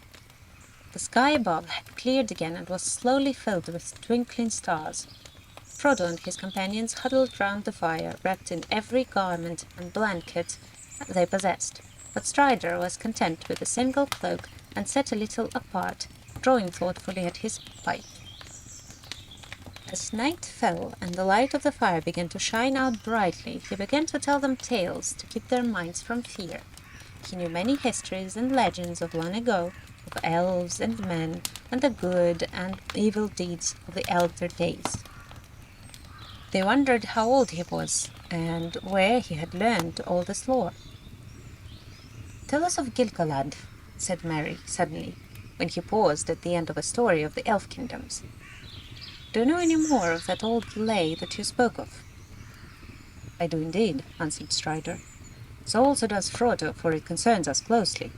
The sky above had cleared again and was slowly filled with twinkling stars. Frodo and his companions huddled round the fire, wrapped in every garment and blanket they possessed, but Strider was content with a single cloak and sat a little apart, drawing thoughtfully at his pipe. As night fell and the light of the fire began to shine out brightly, he began to tell them tales to keep their minds from fear. He knew many histories and legends of long ago, of elves and men, and the good and evil deeds of the elder days. They wondered how old he was, and where he had learned all this lore. "Tell us of Gil-galad," said Merry suddenly, when he paused at the end of a story of the elf kingdoms. "Do you know any more of that old lay that you spoke of?" "I do indeed," answered Strider. "So also does Frodo, for it concerns us closely."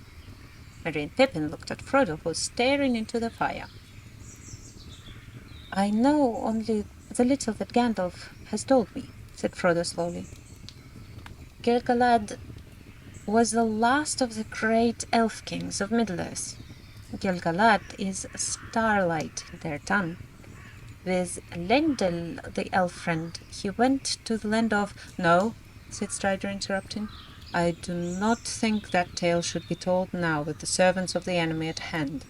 Merry and Pippin looked at Frodo, who was staring into the fire. "I know only the little that Gandalf has told me," said Frodo slowly. "Gil-galad was the last of the great elf kings of Middle-earth. Gil-galad is starlight in their tongue. With Lendil, the elf friend, he went to the land of—" "No," said Strider, interrupting. "I do not think that tale should be told now with the servants of the enemy at hand.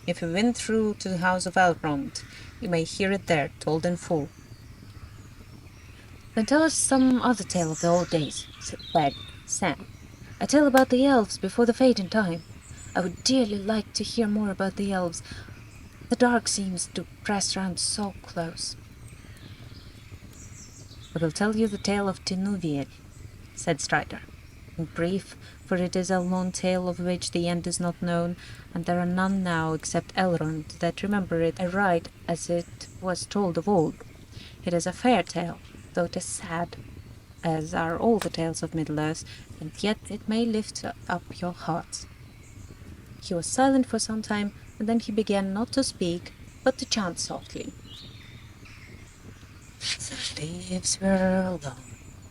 If we win through to the house of Elrond, you may hear it there, told in full." "Then tell us some other tale of the old days," begged Sam. "A tale about the elves before the fate in time. I would dearly like to hear more about the elves. The dark seems to press round so close." "I will tell you the tale of Tinuvir," said Strider. "In brief, for it is a long tale of which the end is not known, and there are none now except Elrond that remember it aright as it was told of old. It is a fair tale, though it is sad, as are all the tales of Middle-earth, and yet it may lift up your hearts." He was silent for some time, and then he began not to speak, but to chant softly. "The leaves were long,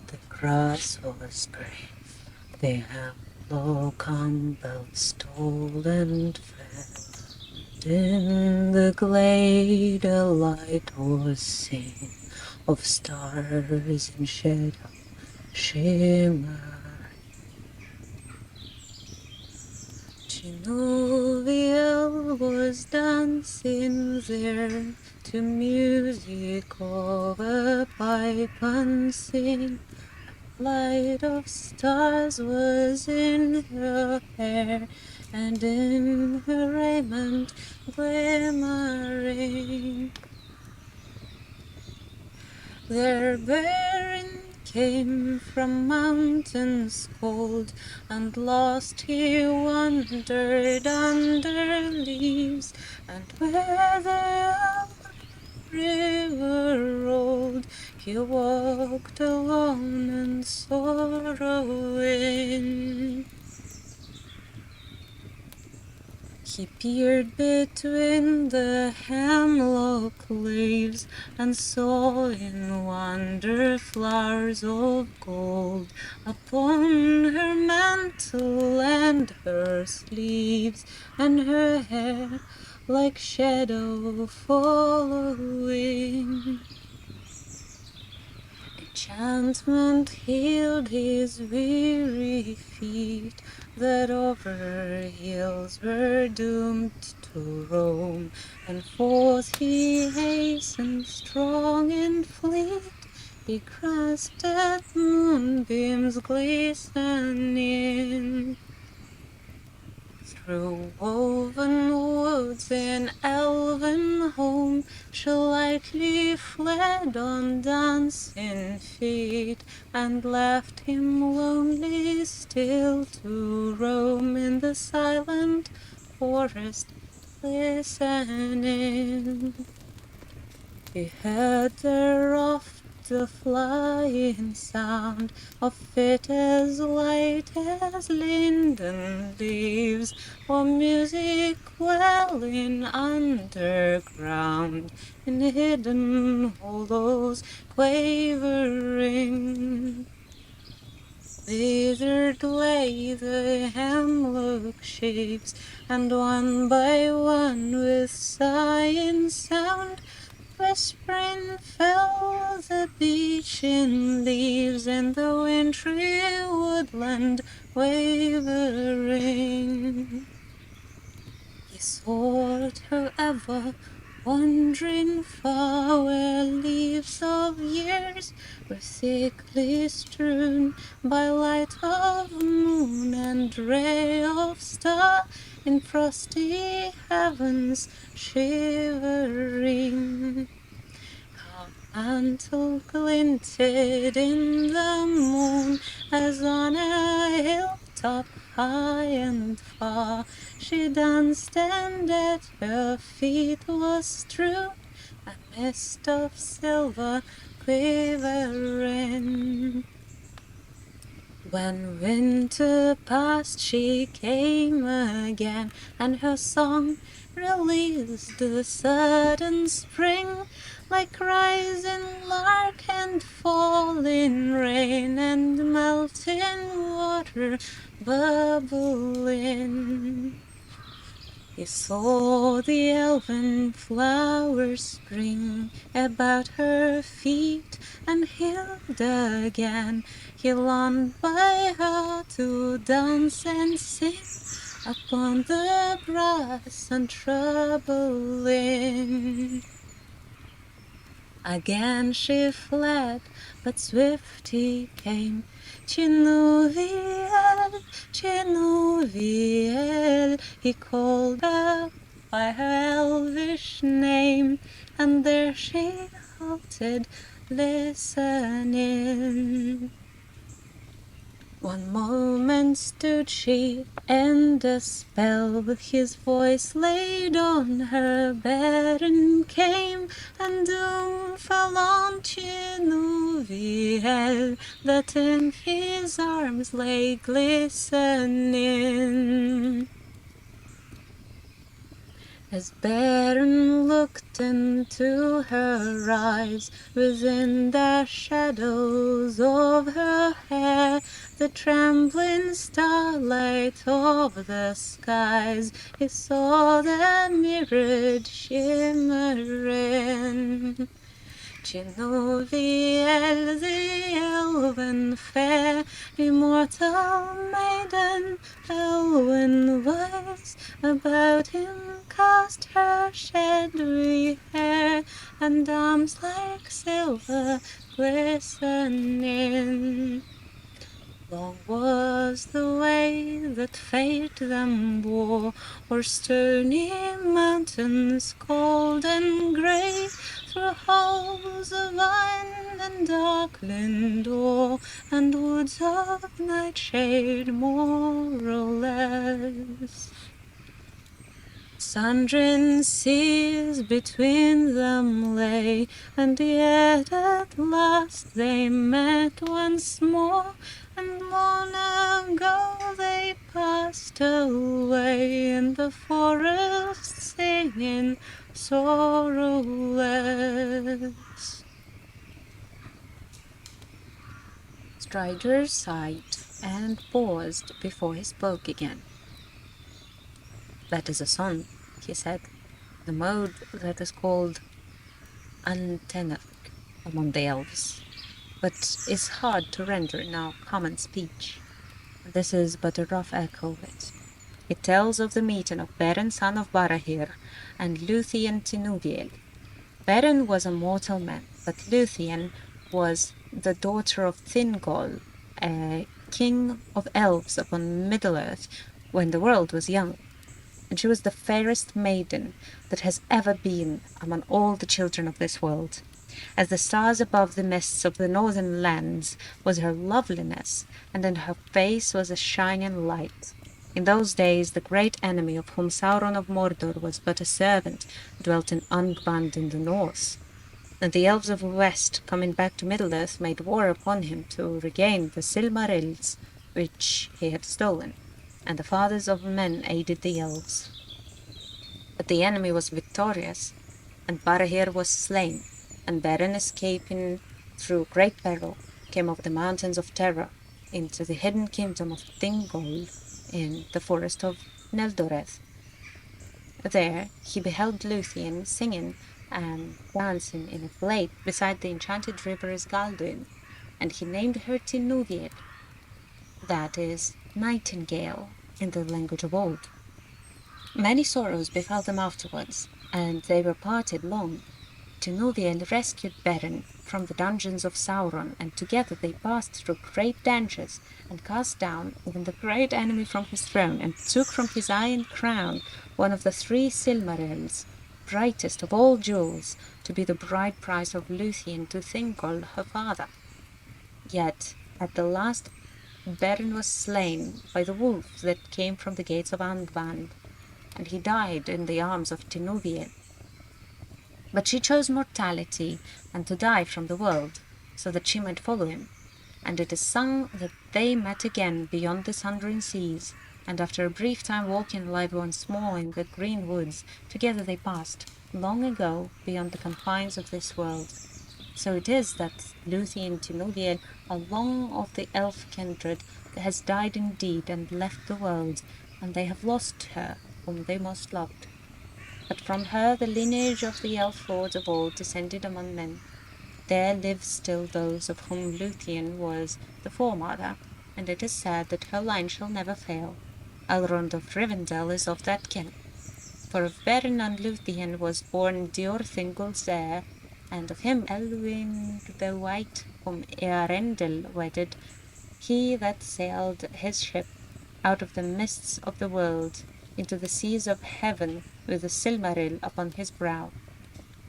the grass was grey, the hemlock umbels tall and fair, and in the glade a light was seen of stars in shadow shimmer. Tinuviel was dancing there to music of a pipe unseen. A light of stars was in her hair, and in her raiment glimmering. There Beren came from mountains cold, and lost he wandered under leaves, and where the river rolled, he walked alone and sorrowing. He peered between the hemlock leaves, and saw in wonder flowers of gold upon her mantle and her sleeves, and her hair like shadow following. Enchantment healed his weary feet, that over hills were doomed to roam, and forth he hastened strong and fleet. He grasped at moonbeams glistening. Through woven woods in elven home, she lightly fled on dancing feet, and left him lonely still to roam in the silent forest, listening. He heard there oft the flying sound of it as light as linden leaves, or music welling underground in hidden hollows quavering. Withered lay the hemlock shapes, and one by one with sighing sound, whispering fell the beechen leaves in the wintry woodland wavering. He sought her ever, wandering far where leaves of years were thickly strewn by light of moon and ray of star in frosty heavens shivering. Her mantle glinted in the moon as on a hilltop high and far she danced, and at her feet was strewn a mist of silver quivering. When winter passed, she came again, and her song released the sudden spring, like rising lark and falling rain and melting water bubbling. He saw the elven flowers spring about her feet, and healed again. He longed by her to dance and sing upon the grass untroubling. Again she fled, but swift he came. Chenuviel, Chenuviel, he called her by her elvish name, and there she halted, listening. One moment stood she, and a spell his voice laid on her. Beren came, and doom fell on Chenuviel, that in his arms lay glistening. As Beren looked into her eyes, within the shadows of her hair, the trembling starlight of the skies, he saw the mirrored shimmering. Chenuviel, the elven fair, immortal maiden, elven wise, about him cast her shadowy hair, and arms like silver glistening. Long was the way that fate them bore, o'er stony mountains cold and grey, through halls of vine and darkling door, and woods of nightshade more or less. Sundering seas between them lay, and yet at last they met once more, and long ago they passed away in the forest singing sorrowless. Strider sighed and paused before he spoke again. "That is a song," he said, "the mode that is called antics among the elves, but is hard to render in our common speech. This is but a rough echo of it. It tells of the meeting of Beren, son of Barahir, and Luthien Tinuviel. Beren was a mortal man, but Luthien was the daughter of Thingol, a king of elves upon Middle-earth when the world was young. and she was the fairest maiden that has ever been among all the children of this world. As the stars above the mists of the northern lands was her loveliness, and in her face was a shining light. In those days the great enemy of whom Sauron of Mordor was but a servant dwelt in Angband in the north. And the elves of the west, coming back to Middle-earth, made war upon him to regain the Silmarils which he had stolen, and the fathers of men aided the elves. But the enemy was victorious, and Barahir was slain, and Beren, escaping through great peril, came over the mountains of terror into the hidden kingdom of Thingol in the forest of Neldoreth. There he beheld Luthien singing and dancing in a glade beside the enchanted river Isgaldwin, and he named her Tinuviel, that is, nightingale, in the language of old. Many sorrows befell them afterwards, and they were parted long. Tinuviel rescued Beren from the dungeons of Sauron, and together they passed through great dangers, and cast down even the great enemy from his throne, and took from his iron crown one of the 3 Silmarils, brightest of all jewels, to be the bride price of Luthien to Thingol, her father. Yet at the last Beren was slain by the wolf that came from the gates of Angband, and he died in the arms of Tinuviel. But she chose mortality and to die from the world, so that she might follow him. And it is sung that they met again beyond the sundering seas, and after a brief time walking alive once more in the green woods, together they passed, long ago, beyond the confines of this world. So it is that Luthien Tinuviel, along of the elf kindred, has died indeed and left the world, and they have lost her whom they most loved. But from her the lineage of the elf lords of old descended among men. There live still those of whom Luthien was the forefather, and it is said that her line shall never fail. Elrond of Rivendell is of that kin. For of Beren and Luthien was born Diorthingol's heir, and of him Elwing the White, whom Earendil wedded, he that sailed his ship out of the mists of the world into the seas of heaven with the Silmaril upon his brow.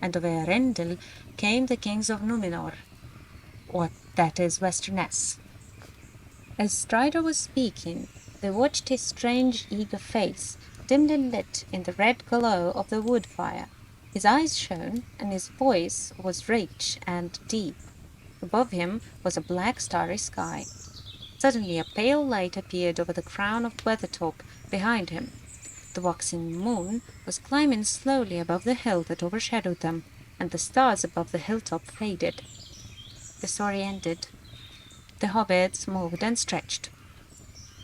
And of Earendil came the kings of Numenor, or that is Westernesse. As Strider was speaking, they watched his strange, eager face, dimly lit in the red glow of the wood fire. His eyes shone, and his voice was rich and deep. Above him was a black starry sky. Suddenly a pale light appeared over the crown of Weathertop behind him. The waxing moon was climbing slowly above the hill that overshadowed them, and the stars above the hilltop faded. The story ended. The hobbits moved and stretched.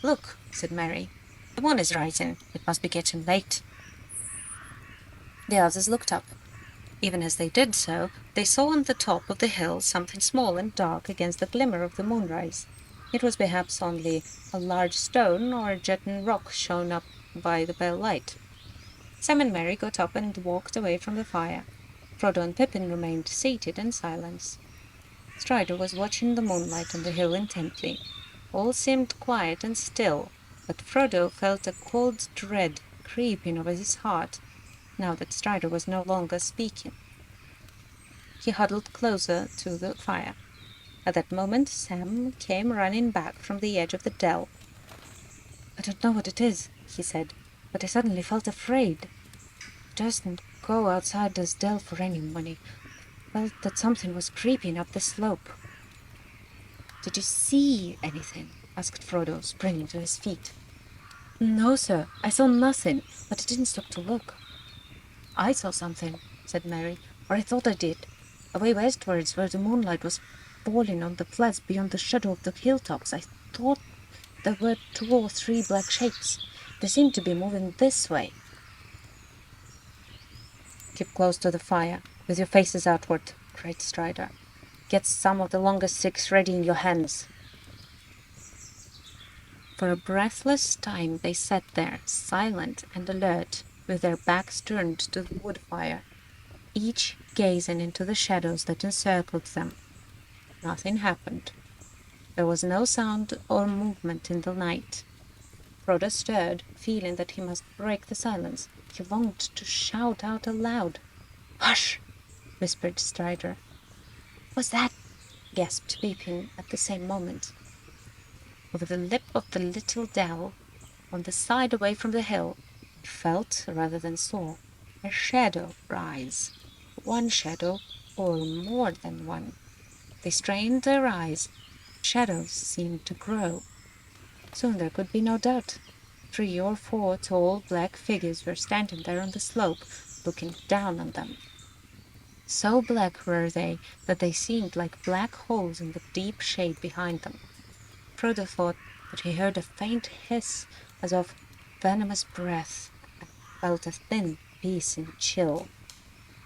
"Look," said Merry. "The moon is rising. It must be getting late." The others looked up. Even as they did so, they saw on the top of the hill something small and dark against the glimmer of the moonrise. It was perhaps only a large stone or a jutting rock shown up by the pale light. Sam and Merry got up and walked away from the fire. Frodo and Pippin remained seated in silence. Strider was watching the moonlight on the hill intently. All seemed quiet and still, but Frodo felt a cold dread creeping over his heart, now that Strider was no longer speaking. He huddled closer to the fire. At that moment Sam came running back from the edge of the dell. "I don't know what it is," he said, "but I suddenly felt afraid. I durstn't go outside this dell for any money. I felt that something was creeping up the slope." "Did you see anything?" asked Frodo, springing to his feet. "No, sir, I saw nothing, but I didn't stop to look." "I saw something," said Merry, "or I thought I did. Away westwards, where the moonlight was falling on the flats beyond the shadow of the hilltops, I thought there were 2 or 3 black shapes. They seemed to be moving this way." "Keep close to the fire, with your faces outward," cried Strider. "Get some of the longest sticks ready in your hands." For a breathless time they sat there, silent and alert, with their backs turned to the wood fire, each gazing into the shadows that encircled them. Nothing happened. There was no sound or movement in the night. Frodo stirred, feeling that he must break the silence. He longed to shout out aloud. "Hush!" whispered Strider. "What's that?" gasped Pippin at the same moment. Over the lip of the little dell, on the side away from the hill, he felt, rather than saw, a shadow rise. One shadow, or more than one. They strained their eyes. Shadows seemed to grow. Soon there could be no doubt. 3 or 4 tall black figures were standing there on the slope, looking down on them. So black were they that they seemed like black holes in the deep shade behind them. Frodo thought that he heard a faint hiss as of venomous breath, and felt a thin, piercing chill.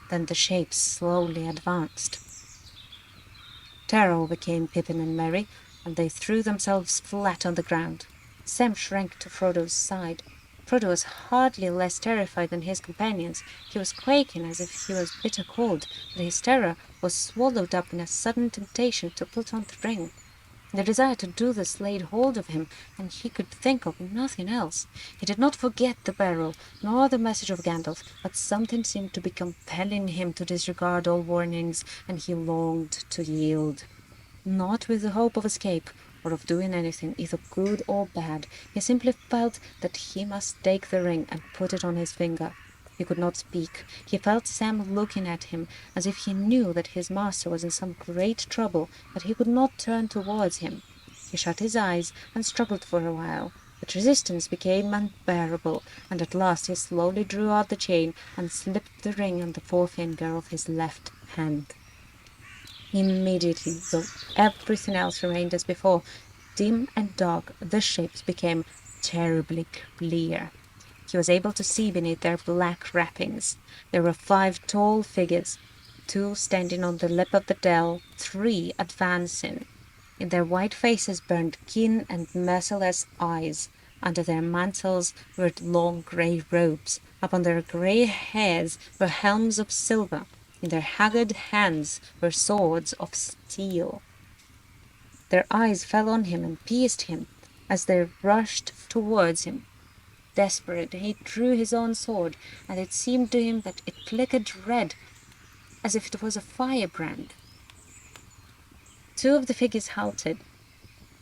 Then the shapes slowly advanced. Terror overcame Pippin and Merry, and they threw themselves flat on the ground. Sam shrank to Frodo's side. Frodo was hardly less terrified than his companions. He was quaking as if he was bitter cold, but his terror was swallowed up in a sudden temptation to put on the ring. The desire to do this laid hold of him, and he could think of nothing else. He did not forget the barrel, nor the message of Gandalf, but something seemed to be compelling him to disregard all warnings, and he longed to yield. Not with the hope of escape, or of doing anything, either good or bad. He simply felt that he must take the ring and put it on his finger. He could not speak. He felt Sam looking at him, as if he knew that his master was in some great trouble, but he could not turn towards him. He shut his eyes and struggled for a while, but resistance became unbearable, and at last he slowly drew out the chain and slipped the ring on the forefinger of his left hand. Immediately, though everything else remained as before, dim and dark, the shapes became terribly clear. He was able to see beneath their black wrappings. There were 5 tall figures, 2 standing on the lip of the dell, 3 advancing. In their white faces burned keen and merciless eyes. Under their mantles were long grey robes. Upon their grey hairs were helms of silver. In their haggard hands were swords of steel. Their eyes fell on him and pierced him as they rushed towards him. Desperate, he drew his own sword, and it seemed to him that it flickered red, as if it was a firebrand. 2 of the figures halted.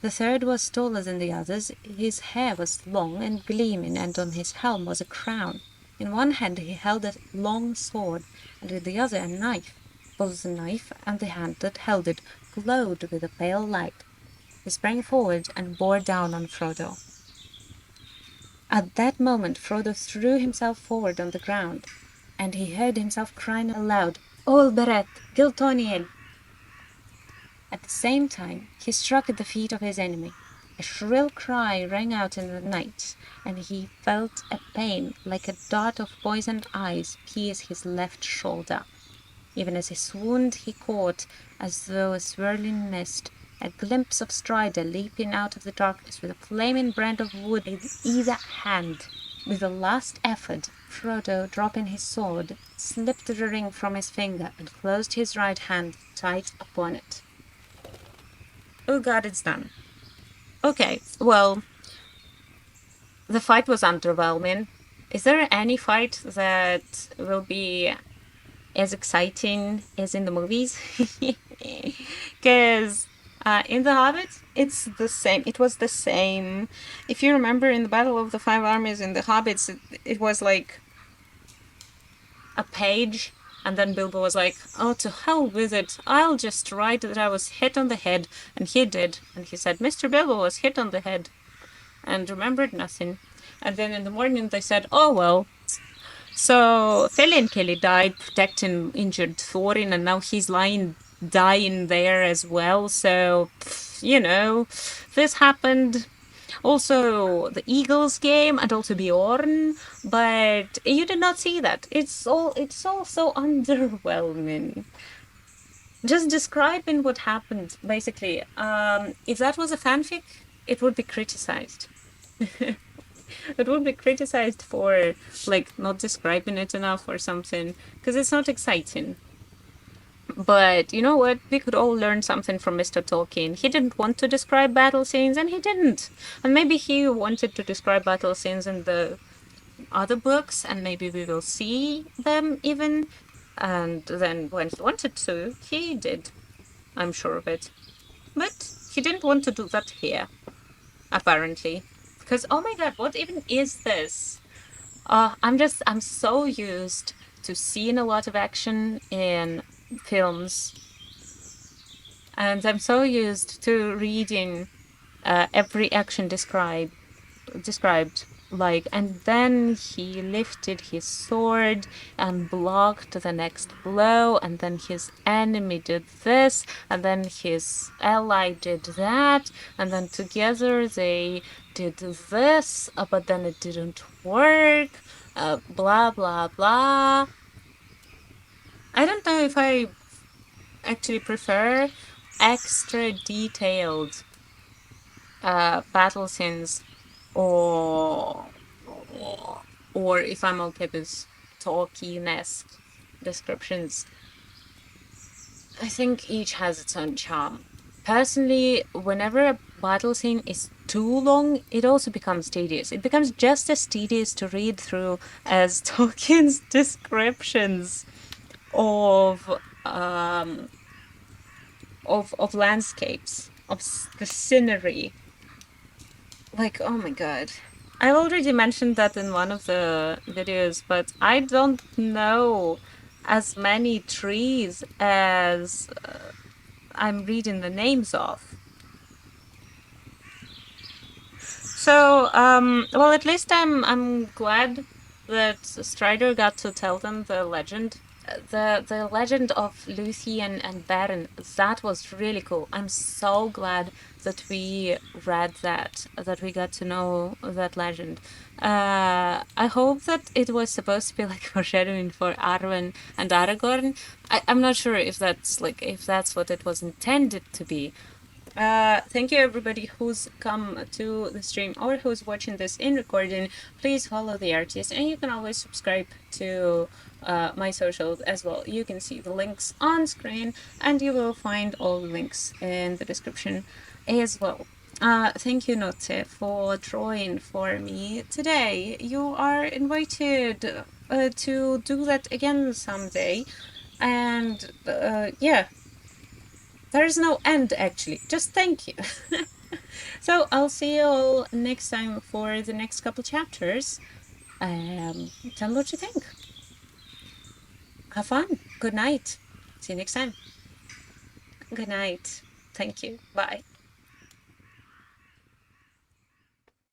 The third was taller than the others. His hair was long and gleaming, and on his helm was a crown. In one hand he held a long sword, and in the other a knife. Both the knife and the hand that held it glowed with a pale light. He sprang forward and bore down on Frodo. At that moment Frodo threw himself forward on the ground, and he heard himself crying aloud, "Ol Beret, Giltoniel!" At the same time he struck at the feet of his enemy. A shrill cry rang out in the night, and he felt a pain like a dart of poisoned ice pierce his left shoulder. Even as he swooned he caught, as though a swirling mist, a glimpse of Strider leaping out of the darkness with a flaming brand of wood in either hand. With a last effort, Frodo, dropping his sword, slipped the ring from his finger and closed his right hand tight upon it. Oh god, it's done. Okay, well, the fight was underwhelming. Is there any fight that will be as exciting as in the movies? Because in The Hobbit, it's the same. It was the same. If you remember in the Battle of the 5 Armies in The Hobbits, it was like a page, and then Bilbo was like, "Oh, to hell with it. I'll just write that I was hit on the head." And he did. And he said, "Mr. Bilbo was hit on the head," and remembered nothing. And then in the morning they said, "Oh, well. So Kelly died protecting injured Thorin, and now he's dying there as well. So, you know, this happened. Also, the Eagles game, and also Bjorn, but you did not see that. It's all so underwhelming. Just describing what happened, basically. If that was a fanfic, it would be criticized. It would be criticized for, like, not describing it enough or something, because it's not exciting. But you know what? We could all learn something from Mr. Tolkien. He didn't want to describe battle scenes, and he didn't. And maybe he wanted to describe battle scenes in the other books, and maybe we will see them even. And then when he wanted to, he did. I'm sure of it. But he didn't want to do that here, apparently. Because, oh my god, what even is this? I'm so used to seeing a lot of action in films, and I'm so used to reading every action described, like, and then he lifted his sword and blocked the next blow, and then his enemy did this, and then his ally did that, and then together they did this, but then it didn't work, blah blah blah. I don't know if I actually prefer extra detailed battle scenes, or or if I'm okay with Tolkien-esque descriptions. I think each has its own charm. Personally, whenever a battle scene is too long, it also becomes tedious. It becomes just as tedious to read through as Tolkien's descriptions of of landscapes, of the scenery. Like, oh my god. I already mentioned that in one of the videos, but I don't know as many trees as I'm reading the names of. So, well, at least I'm glad that Strider got to tell them the legend. The legend of Luthien and Beren, that was really cool. I'm so glad that we read that we got to know that legend. I hope that it was supposed to be like foreshadowing for Arwen and Aragorn. I'm not sure if that's what it was intended to be. Thank you everybody who's come to the stream or who's watching this in recording. Please follow the artist, and you can always subscribe to my socials as well. You can see the links on screen, and you will find all the links in the description as well. Thank you, Notte, for drawing for me today. You are invited to do that again someday. And yeah, there is no end, actually. Just thank you. So I'll see you all next time for the next couple chapters. Tell me what you think. Have fun. Good night. See you next time. Good night. Thank you. Bye.